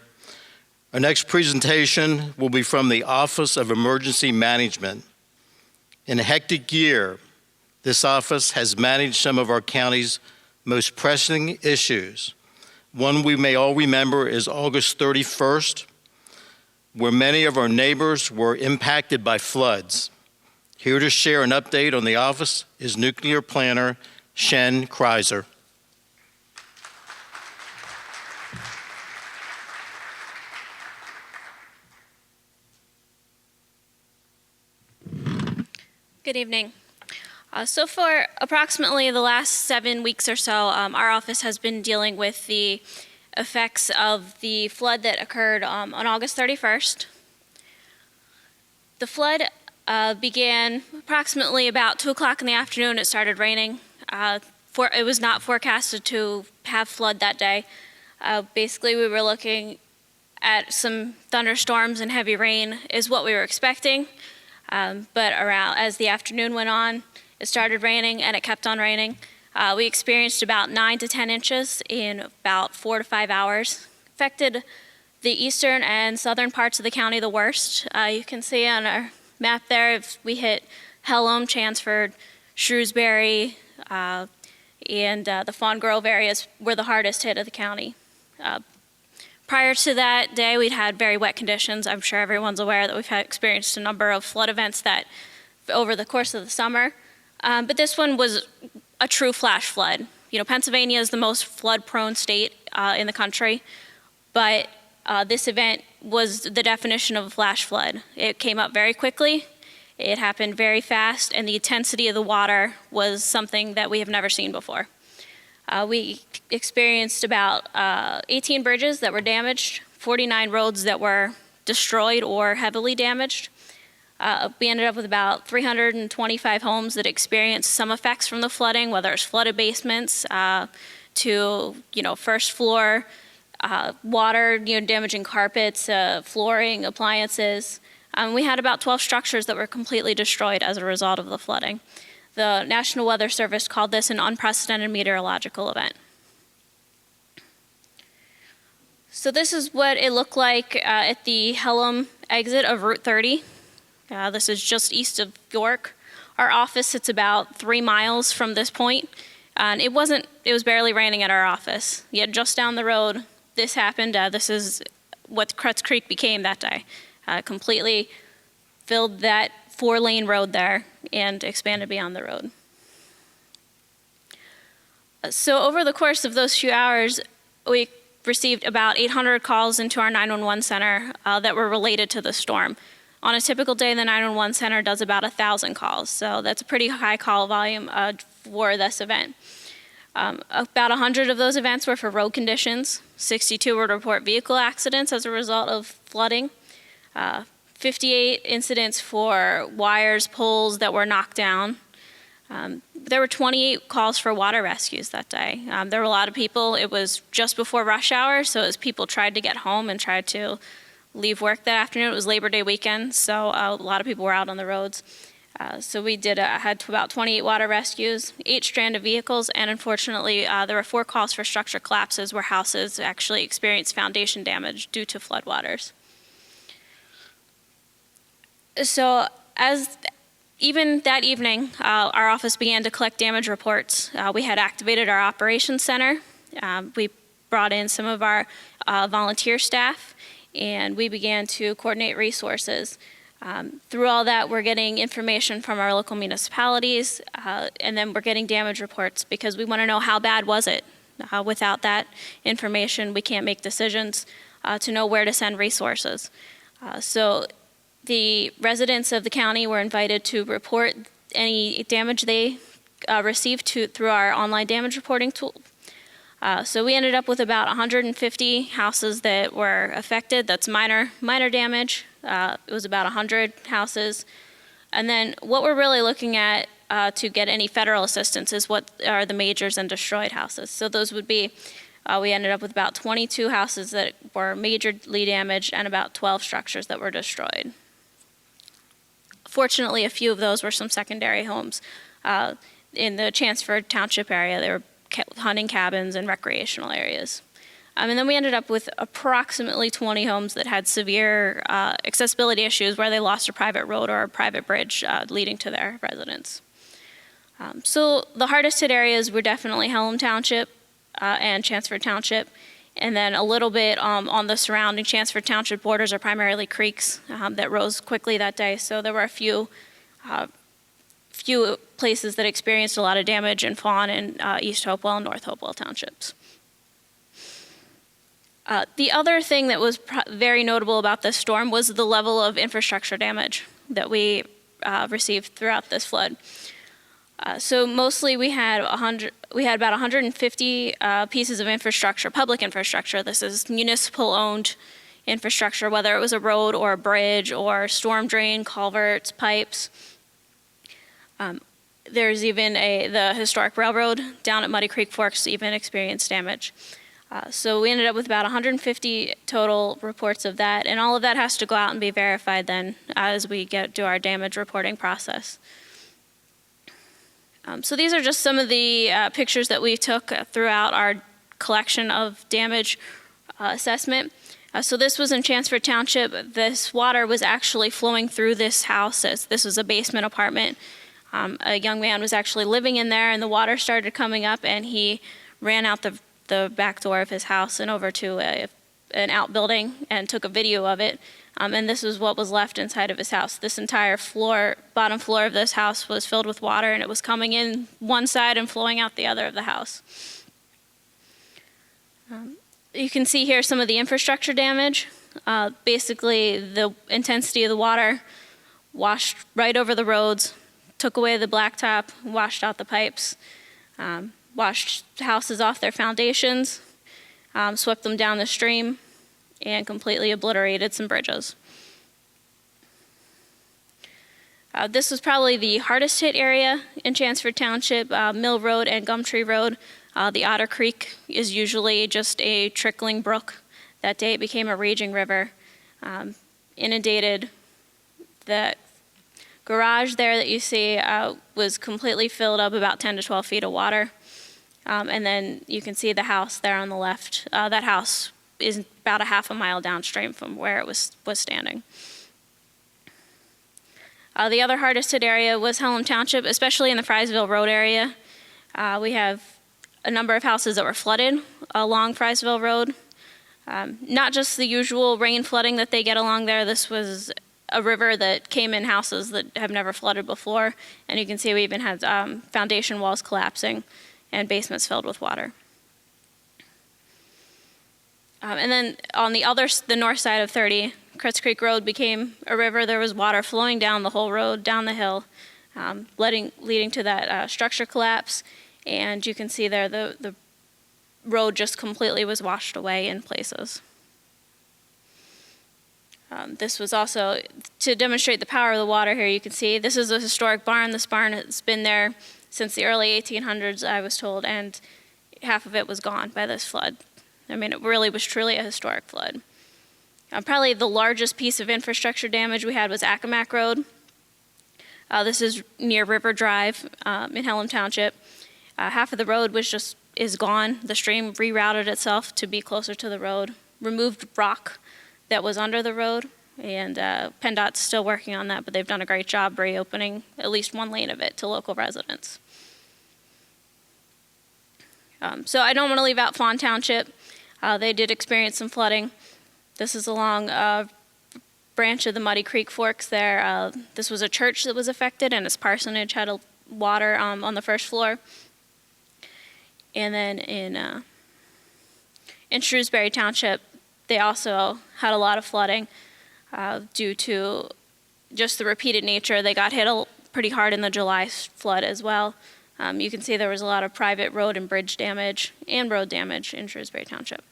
Our next presentation will be from the Office of Emergency Management. In a hectic year, this office has managed some of our county's most pressing issues. One we may all remember is August 31st, where many of our neighbors were impacted by floods. Here to share an update on the office is Nuclear Planner Shen Kreiser. Good evening. So for approximately the last 7 weeks or so, our office has been dealing with the effects of the flood that occurred on August 31st. The flood began approximately about 2 o'clock in the afternoon. It started raining. It was not forecasted to have flood that day. Basically, we were looking at some thunderstorms and heavy rain is what we were expecting. But as the afternoon went on, it started raining and it kept on raining. We experienced about 9 to 10 inches in about 4 to 5 hours. Affected the eastern and southern parts of the county the worst. You can see on our map there, if we hit Pelham, Chansford, Shrewsbury, and the Fawn Grove areas were the hardest hit of the county. Prior to that day, we'd had very wet conditions. I'm sure everyone's aware that we've experienced a number of flood events that over the course of the summer. But this one was a true flash flood. You know, Pennsylvania is the most flood-prone state in the country, but this event was the definition of a flash flood. It came up very quickly, it happened very fast, and the intensity of the water was something that we have never seen before. We experienced about 18 bridges that were damaged, 49 roads that were destroyed or heavily damaged. We ended up with about 325 homes that experienced some effects from the flooding, whether it's flooded basements to, first floor water, damaging carpets, flooring, appliances. We had about 12 structures that were completely destroyed as a result of the flooding. The National Weather Service called this an unprecedented meteorological event. So this is what it looked like at the Pelham exit of Route 30. This is just east of York. Our office sits about 3 miles from this point, and it was barely raining at our office. Yet just down the road, this happened. This is what Crutz Creek became that day. Completely filled that 4-lane road there and expanded beyond the road. So over the course of those few hours, we received about 800 calls into our 911 center that were related to the storm. On a typical day, the 911 center does about 1,000 calls, so that's a pretty high call volume for this event. About 100 of those events were for road conditions. 62 would report vehicle accidents as a result of flooding. 58 incidents for wires, poles that were knocked down. There were 28 calls for water rescues that day. There were a lot of people. It was just before rush hour, so as people tried to get home and tried to leave work that afternoon, it was Labor Day weekend, so a lot of people were out on the roads. So we had about 28 water rescues, 8 stranded vehicles, and unfortunately, there were 4 calls for structure collapses where houses actually experienced foundation damage due to floodwaters. So even that evening, our office began to collect damage reports. We had activated our operations center. We brought in some of our volunteer staff, and we began to coordinate resources. Through all that, we're getting information from our local municipalities, and then we're getting damage reports because we want to know how bad was it. Without that information, we can't make decisions to know where to send resources. So the residents of the county were invited to report any damage they received through our online damage reporting tool. So we ended up with about 150 houses that were affected. That's minor damage. It was about 100 houses. And then what we're really looking at to get any federal assistance is what are the majors and destroyed houses. So those would be, we ended up with about 22 houses that were majorly damaged and about 12 structures that were destroyed. Fortunately, a few of those were some secondary homes. In the Chansford Township area, they were hunting cabins and recreational areas. And then we ended up with approximately 20 homes that had severe accessibility issues where they lost a private road or a private bridge leading to their residence. So the hardest hit areas were definitely Pelham Township and Chansford Township. And then a little bit on the surrounding Chansford Township borders are primarily creeks that rose quickly that day. So there were a few places that experienced a lot of damage in Fawn and East Hopewell and North Hopewell Townships. The other thing that was very notable about this storm was the level of infrastructure damage that we received throughout this flood. So mostly we had about 150 pieces of infrastructure, public infrastructure. This is municipal-owned infrastructure, whether it was a road or a bridge or storm drain, culverts, pipes. There's even the historic railroad down at Muddy Creek Forks even experienced damage. So we ended up with about 150 total reports of that, and all of that has to go out and be verified then as we do our damage reporting process. So these are just some of the pictures that we took throughout our collection of damage assessment. So this was in Chanceford Township. This water was actually flowing through this house. This was a basement apartment. A young man was actually living in there, and the water started coming up, and he ran out the back door of his house and over to an outbuilding and took a video of it. And this was what was left inside of his house. This entire bottom floor of this house was filled with water, and it was coming in one side and flowing out the other of the house. You can see here some of the infrastructure damage. Basically, the intensity of the water washed right over the roads, took away the blacktop, washed out the pipes, washed houses off their foundations, swept them down the stream, and completely obliterated some bridges. This was probably the hardest hit area in Chanceford Township, Mill Road and Gumtree Road. The Otter Creek is usually just a trickling brook. That day it became a raging river, inundated. The garage there that you see was completely filled up, about 10 to 12 feet of water. And then you can see the house there on the left. That house is about a half a mile downstream from where it was standing. The other hardest hit area was Hellam Township, especially in the Frysville Road area. We have a number of houses that were flooded along Frysville Road. Not just the usual rain flooding that they get along there. This was a river that came in houses that have never flooded before. And you can see we even had foundation walls collapsing and basements filled with water. And then on the north side of 30, Crutz Creek Road became a river. There was water flowing down the whole road, down the hill, leading to that structure collapse. And you can see there the road just completely was washed away in places. This was also, to demonstrate the power of the water here, you can see this is a historic barn. This barn has been there since the early 1800s, I was told, and half of it was gone by this flood. I mean, it really was truly a historic flood. Probably the largest piece of infrastructure damage we had was Accomack Road. This is near River Drive in Hellam Township. Half of the road is gone. The stream rerouted itself to be closer to the road, removed rock that was under the road, and PennDOT's still working on that, but they've done a great job reopening at least one lane of it to local residents. So I don't want to leave out Fawn Township. They did experience some flooding. This is along a branch of the Muddy Creek Forks there. This was a church that was affected, and its parsonage had water on the first floor. And then in Shrewsbury Township, they also had a lot of flooding due to just the repeated nature. They got hit pretty hard in the July flood as well. You can see there was a lot of private road and bridge damage and road damage in Shrewsbury Township.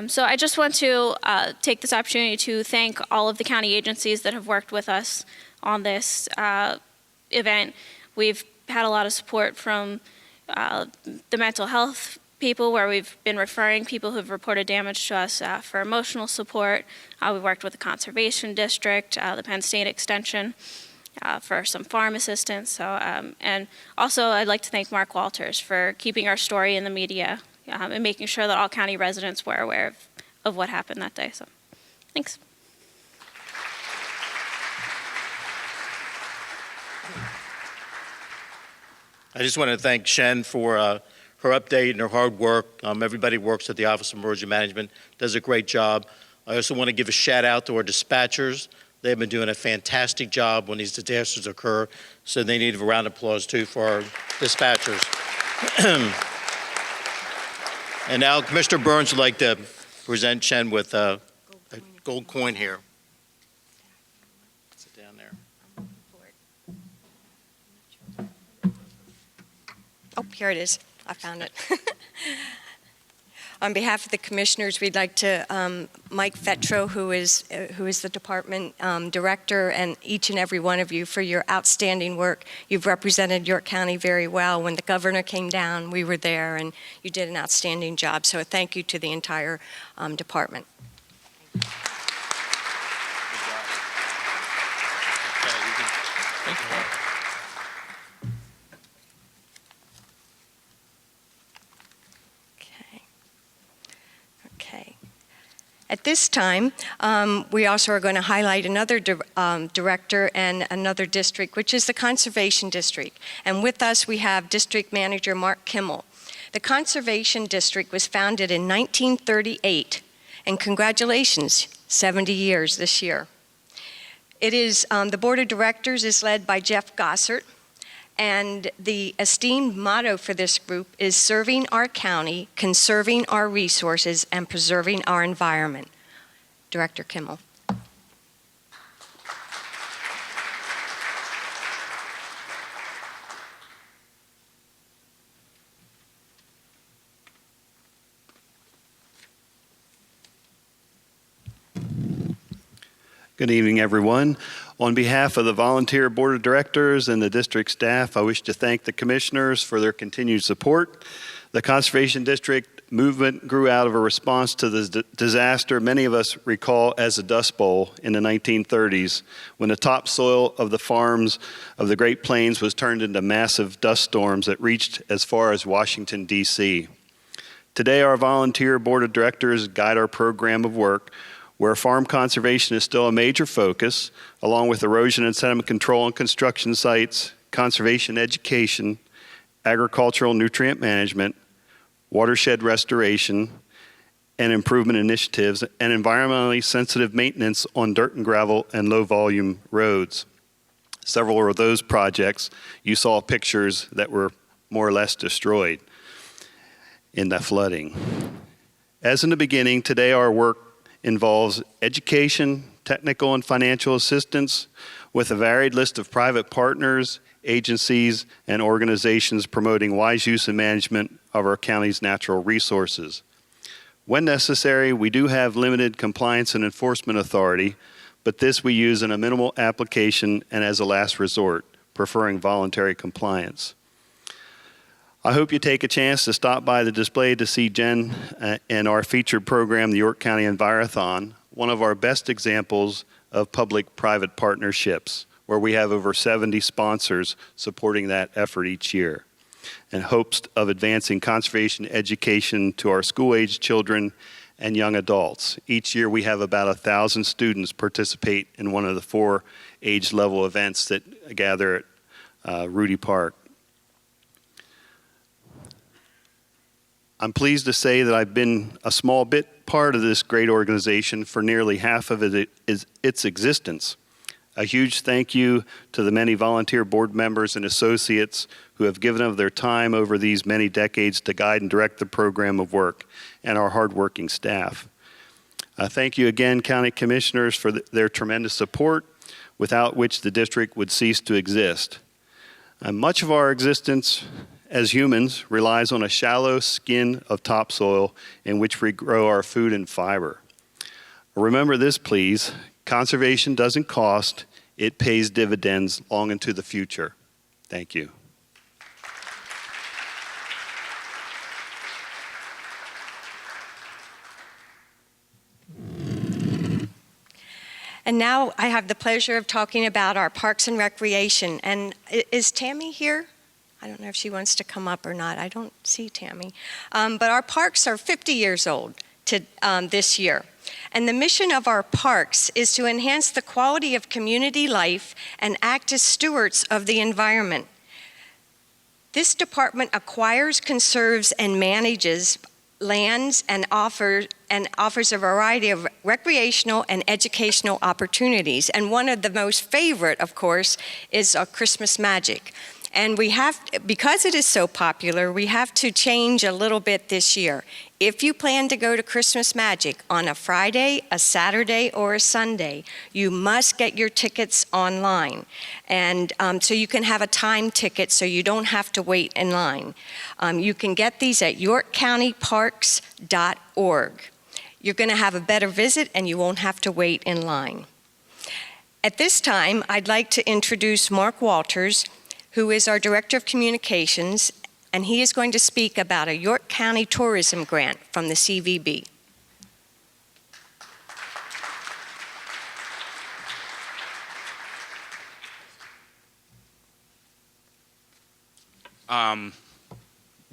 So I just want to take this opportunity to thank all of the county agencies that have worked with us on this event. We've had a lot of support from the mental health people, where we've been referring people who've reported damage to us for emotional support. We worked with the Conservation District, the Penn State Extension, for some farm assistance. So, and also I'd like to thank Mark Walters for keeping our story in the media and making sure that all county residents were aware of what happened that day. So, thanks. I just want to thank Shen for her update and her hard work. Everybody who works at the Office of Emergency Management does a great job. I also want to give a shout out to our dispatchers. They've been doing a fantastic job when these disasters occur, so they need a round of applause too for our dispatchers. And now Commissioner Burns would like to present Shen with a gold coin here. Sit down there. Oh, here it is. I found it. On behalf of the commissioners, we'd like to, Mike Fetro, who is the department director, and each and every one of you for your outstanding work. You've represented York County very well. When the governor came down, we were there, and you did an outstanding job. So a thank you to the entire department. At this time, we also are going to highlight another director and another district, which is the Conservation District. And with us, we have District Manager Mark Kimmel. The Conservation District was founded in 1938, and congratulations, 70 years this year. It is, the Board of Directors is led by Jeff Gossert, and the esteemed motto for this group is serving our county, conserving our resources, and preserving our environment. Director Kimmel. Good evening, everyone. On behalf of the volunteer board of directors and the district staff, I wish to thank the commissioners for their continued support. The Conservation District movement grew out of a response to the disaster many of us recall as the Dust Bowl in the 1930s, when the topsoil of the farms of the Great Plains was turned into massive dust storms that reached as far as Washington, D.C. Today, our volunteer board of directors guide our program of work, where farm conservation is still a major focus, along with erosion and sediment control on construction sites, conservation education, agricultural nutrient management, watershed restoration and improvement initiatives, and environmentally sensitive maintenance on dirt and gravel and low-volume roads. Several of those projects, you saw pictures that were more or less destroyed in the flooding. As in the beginning, today our work involves education, technical and financial assistance with a varied list of private partners, agencies, and organizations promoting wise use and management of our county's natural resources. When necessary, we do have limited compliance and enforcement authority, but this we use in a minimal application and as a last resort, preferring voluntary compliance. I hope you take a chance to stop by the display to see Jen and our featured program, the York County Envirothon, one of our best examples of public-private partnerships, where we have over 70 sponsors supporting that effort each year, and hopes of advancing conservation education to our school-aged children and young adults. Each year we have about 1,000 students participate in one of the 4 age-level events that gather at Rudy Park. I'm pleased to say that I've been a small bit part of this great organization for nearly half of its existence. A huge thank you to the many volunteer board members and associates who have given of their time over these many decades to guide and direct the program of work, and our hardworking staff. Thank you again, County Commissioners, for their tremendous support, without which the district would cease to exist. Much of our existence as humans relies on a shallow skin of topsoil in which we grow our food and fiber. Remember this, please. Conservation doesn't cost, it pays dividends long into the future. Thank you. And now I have the pleasure of talking about our Parks and Recreation. And is Tammy here? I don't know if she wants to come up or not. I don't see Tammy. But our parks are 50 years old this year. And the mission of our parks is to enhance the quality of community life and act as stewards of the environment. This department acquires, conserves, and manages lands and offers a variety of recreational and educational opportunities. And one of the most favorite, of course, is Christmas Magic. And because it is so popular, we have to change a little bit this year. If you plan to go to Christmas Magic on a Friday, a Saturday, or a Sunday, you must get your tickets online. And so you can have a time ticket so you don't have to wait in line. You can get these at yorkcountyparks.org. You're going to have a better visit and you won't have to wait in line. At this time, I'd like to introduce Mark Walters, who is our Director of Communications, and he is going to speak about a York County Tourism Grant from the CVB.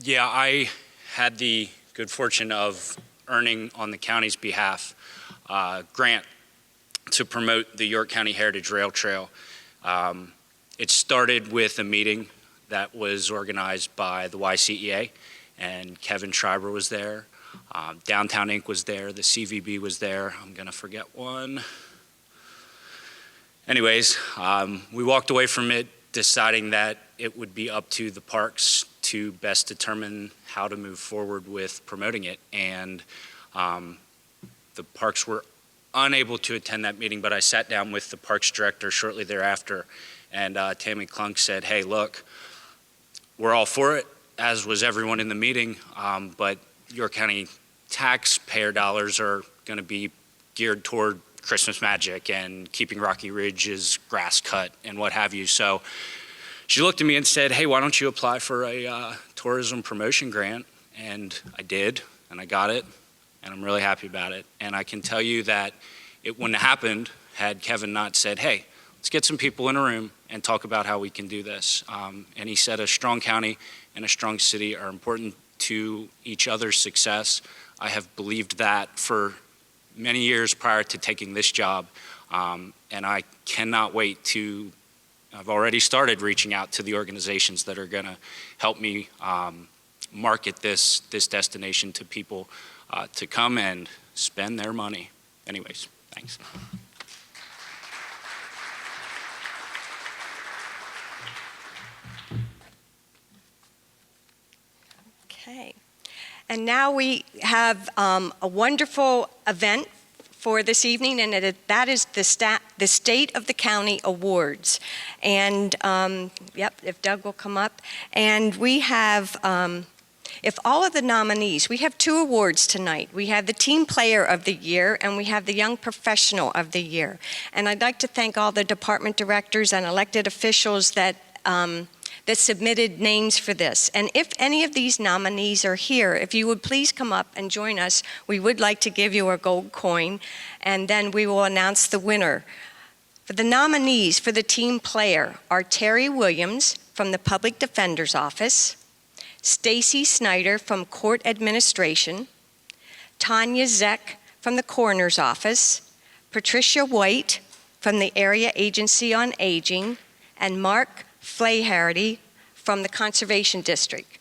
Yeah, I had the good fortune of earning on the county's behalf grant to promote the York County Heritage Rail Trail. It started with a meeting that was organized by the YCEA, and Kevin Schreiber was there. Downtown Inc. was there. The CVB was there. I'm going to forget one. Anyways, we walked away from it deciding that it would be up to the parks to best determine how to move forward with promoting it. And the parks were unable to attend that meeting, but I sat down with the parks director shortly thereafter, and Tammy Klunk said, hey, look, we're all for it, as was everyone in the meeting, but York County taxpayer dollars are going to be geared toward Christmas magic and keeping Rocky Ridge's grass cut and what have you. So she looked at me and said, hey, why don't you apply for a tourism promotion grant? And I did, and I got it, and I'm really happy about it. And I can tell you that it wouldn't have happened had Kevin not said, hey, let's get some people in a room and talk about how we can do this. And he said a strong county and a strong city are important to each other's success. I have believed that for many years prior to taking this job, and I cannot wait to, I've already started reaching out to the organizations that are going to help me market this destination to people to come and spend their money. Anyways, thanks. Okay. And now we have a wonderful event for this evening, and that is the State of the County Awards. And, if Doug will come up. And we have, if all of the nominees, we have 2 awards tonight. We have the Team Player of the Year, and we have the Young Professional of the Year. And I'd like to thank all the department directors and elected officials that submitted names for this. And if any of these nominees are here, if you would please come up and join us, we would like to give you a gold coin, and then we will announce the winner. For the nominees for the Team Player are Terry Williams from the Public Defender's Office, Stacy Snyder from Court Administration, Tanya Zeck from the Coroner's Office, Patricia White from the Area Agency on Aging, and Mark Flaherty from the Conservation District.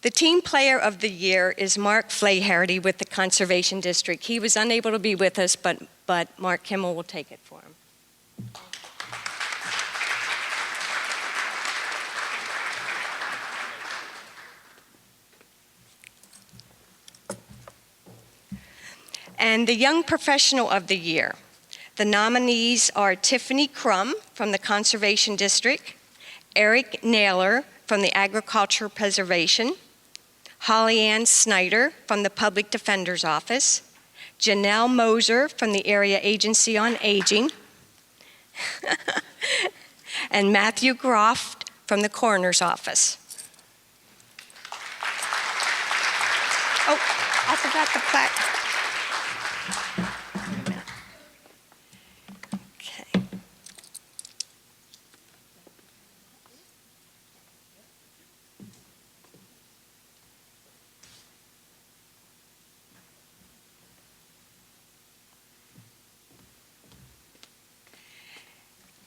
The Team Player of the Year is Mark Flaherty with the Conservation District. He was unable to be with us, but Mark Kimmel will take it for him. And the Young Professional of the Year. The nominees are Tiffany Crum from the Conservation District, Eric Naylor from the Agricultural Preservation, Holly Ann Snyder from the Public Defender's Office, Janelle Moser from the Area Agency on Aging, and Matthew Groff from the Coroner's Office. Oh, I forgot the plaque. Okay.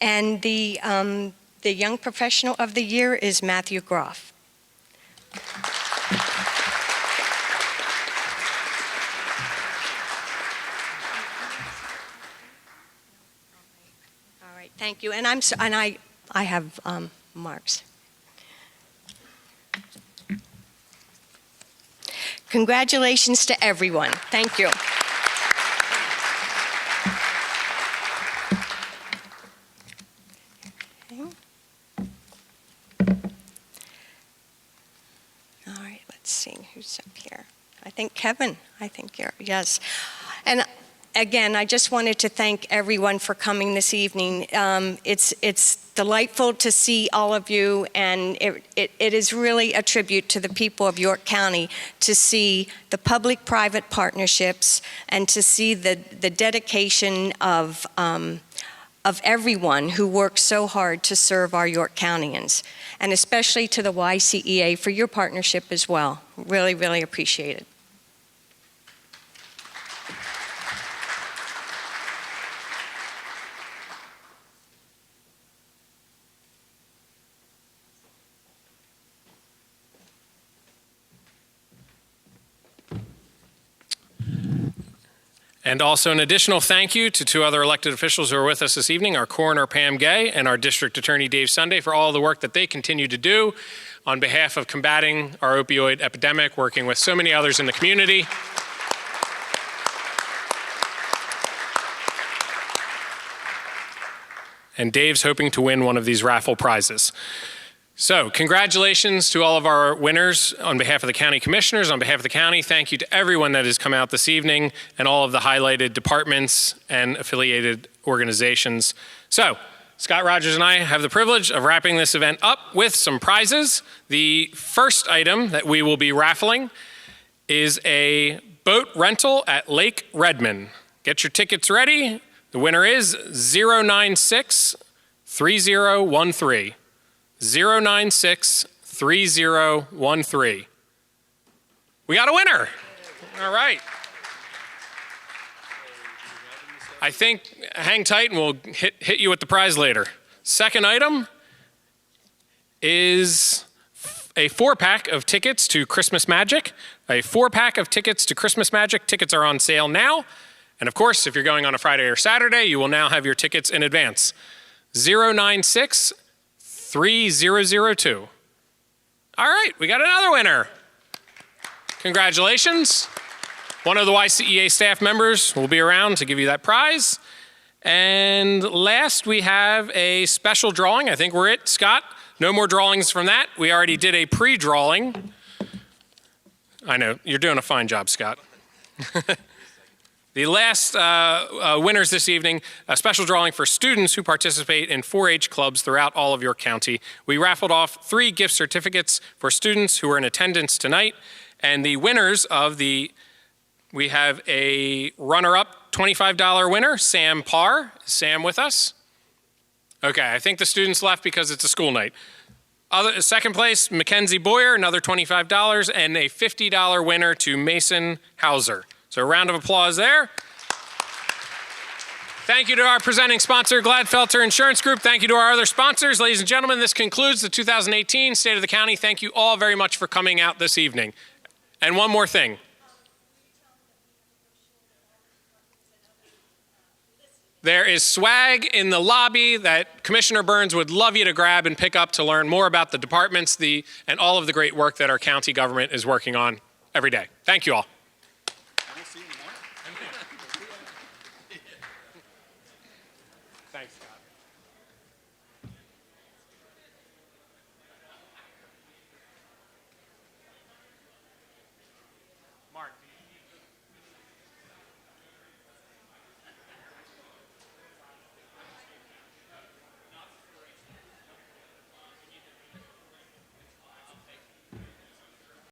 And the Young Professional of the Year is Matthew Groff. All right, thank you. And I have marks. Congratulations to everyone. Thank you. All right, let's see who's think Kevin, yes. And again, I just wanted to thank everyone for coming this evening. It's delightful to see all of you, and it is really a tribute to the people of York County to see the public-private partnerships and to see the dedication of everyone who works so hard to serve our York Countyans, and especially to the YCEA for your partnership as well. Really, really appreciate it. And also an additional thank you to two other elected officials who are with us this evening, our coroner Pam Gay and our district attorney Dave Sunday, for all the work that they continue to do on behalf of combating our opioid epidemic, working with so many others in the community. And Dave's hoping to win one of these raffle prizes. So congratulations to all of our winners on behalf of the county commissioners, on behalf of the county. Thank you to everyone that has come out this evening and all of the highlighted departments and affiliated organizations. So Scott Rogers and I have the privilege of wrapping this event up with some prizes. The first item that we will be raffling is a boat rental at Lake Redmond. Get your tickets ready. The winner is 096-3013. 096-3013. We got a winner. All right. I think, hang tight and we'll hit you with the prize later. Second item is a 4-pack of tickets to Christmas Magic. A 4-pack of tickets to Christmas Magic. Tickets are on sale now. And of course, if you're going on a Friday or Saturday, you will now have your tickets in advance. 096-3002. All right, we got another winner. Congratulations. One of the YCEA staff members will be around to give you that prize. And last, we have a special drawing. I think we're it, Scott. No more drawings from that. We already did a pre-drawing. I know, you're doing a fine job, Scott. The last winners this evening, a special drawing for students who participate in 4-H clubs throughout all of York County. We raffled off 3 gift certificates for students who are in attendance tonight. And the winners of we have a runner-up $25 winner, Sam Parr. Is Sam with us? Okay, I think the students left because it's a school night. Second place, Mackenzie Boyer, another $25, and a $50 winner to Mason Hauser. So a round of applause there. Thank you to our presenting sponsor, Gladfelter Insurance Group. Thank you to our other sponsors. Ladies and gentlemen, this concludes the 2018 State of the County. Thank you all very much for coming out this evening. And one more thing. There is swag in the lobby that Commissioner Burns would love you to grab and pick up to learn more about the departments and all of the great work that our county government is working on every day. Thank you all. Thanks, Scott.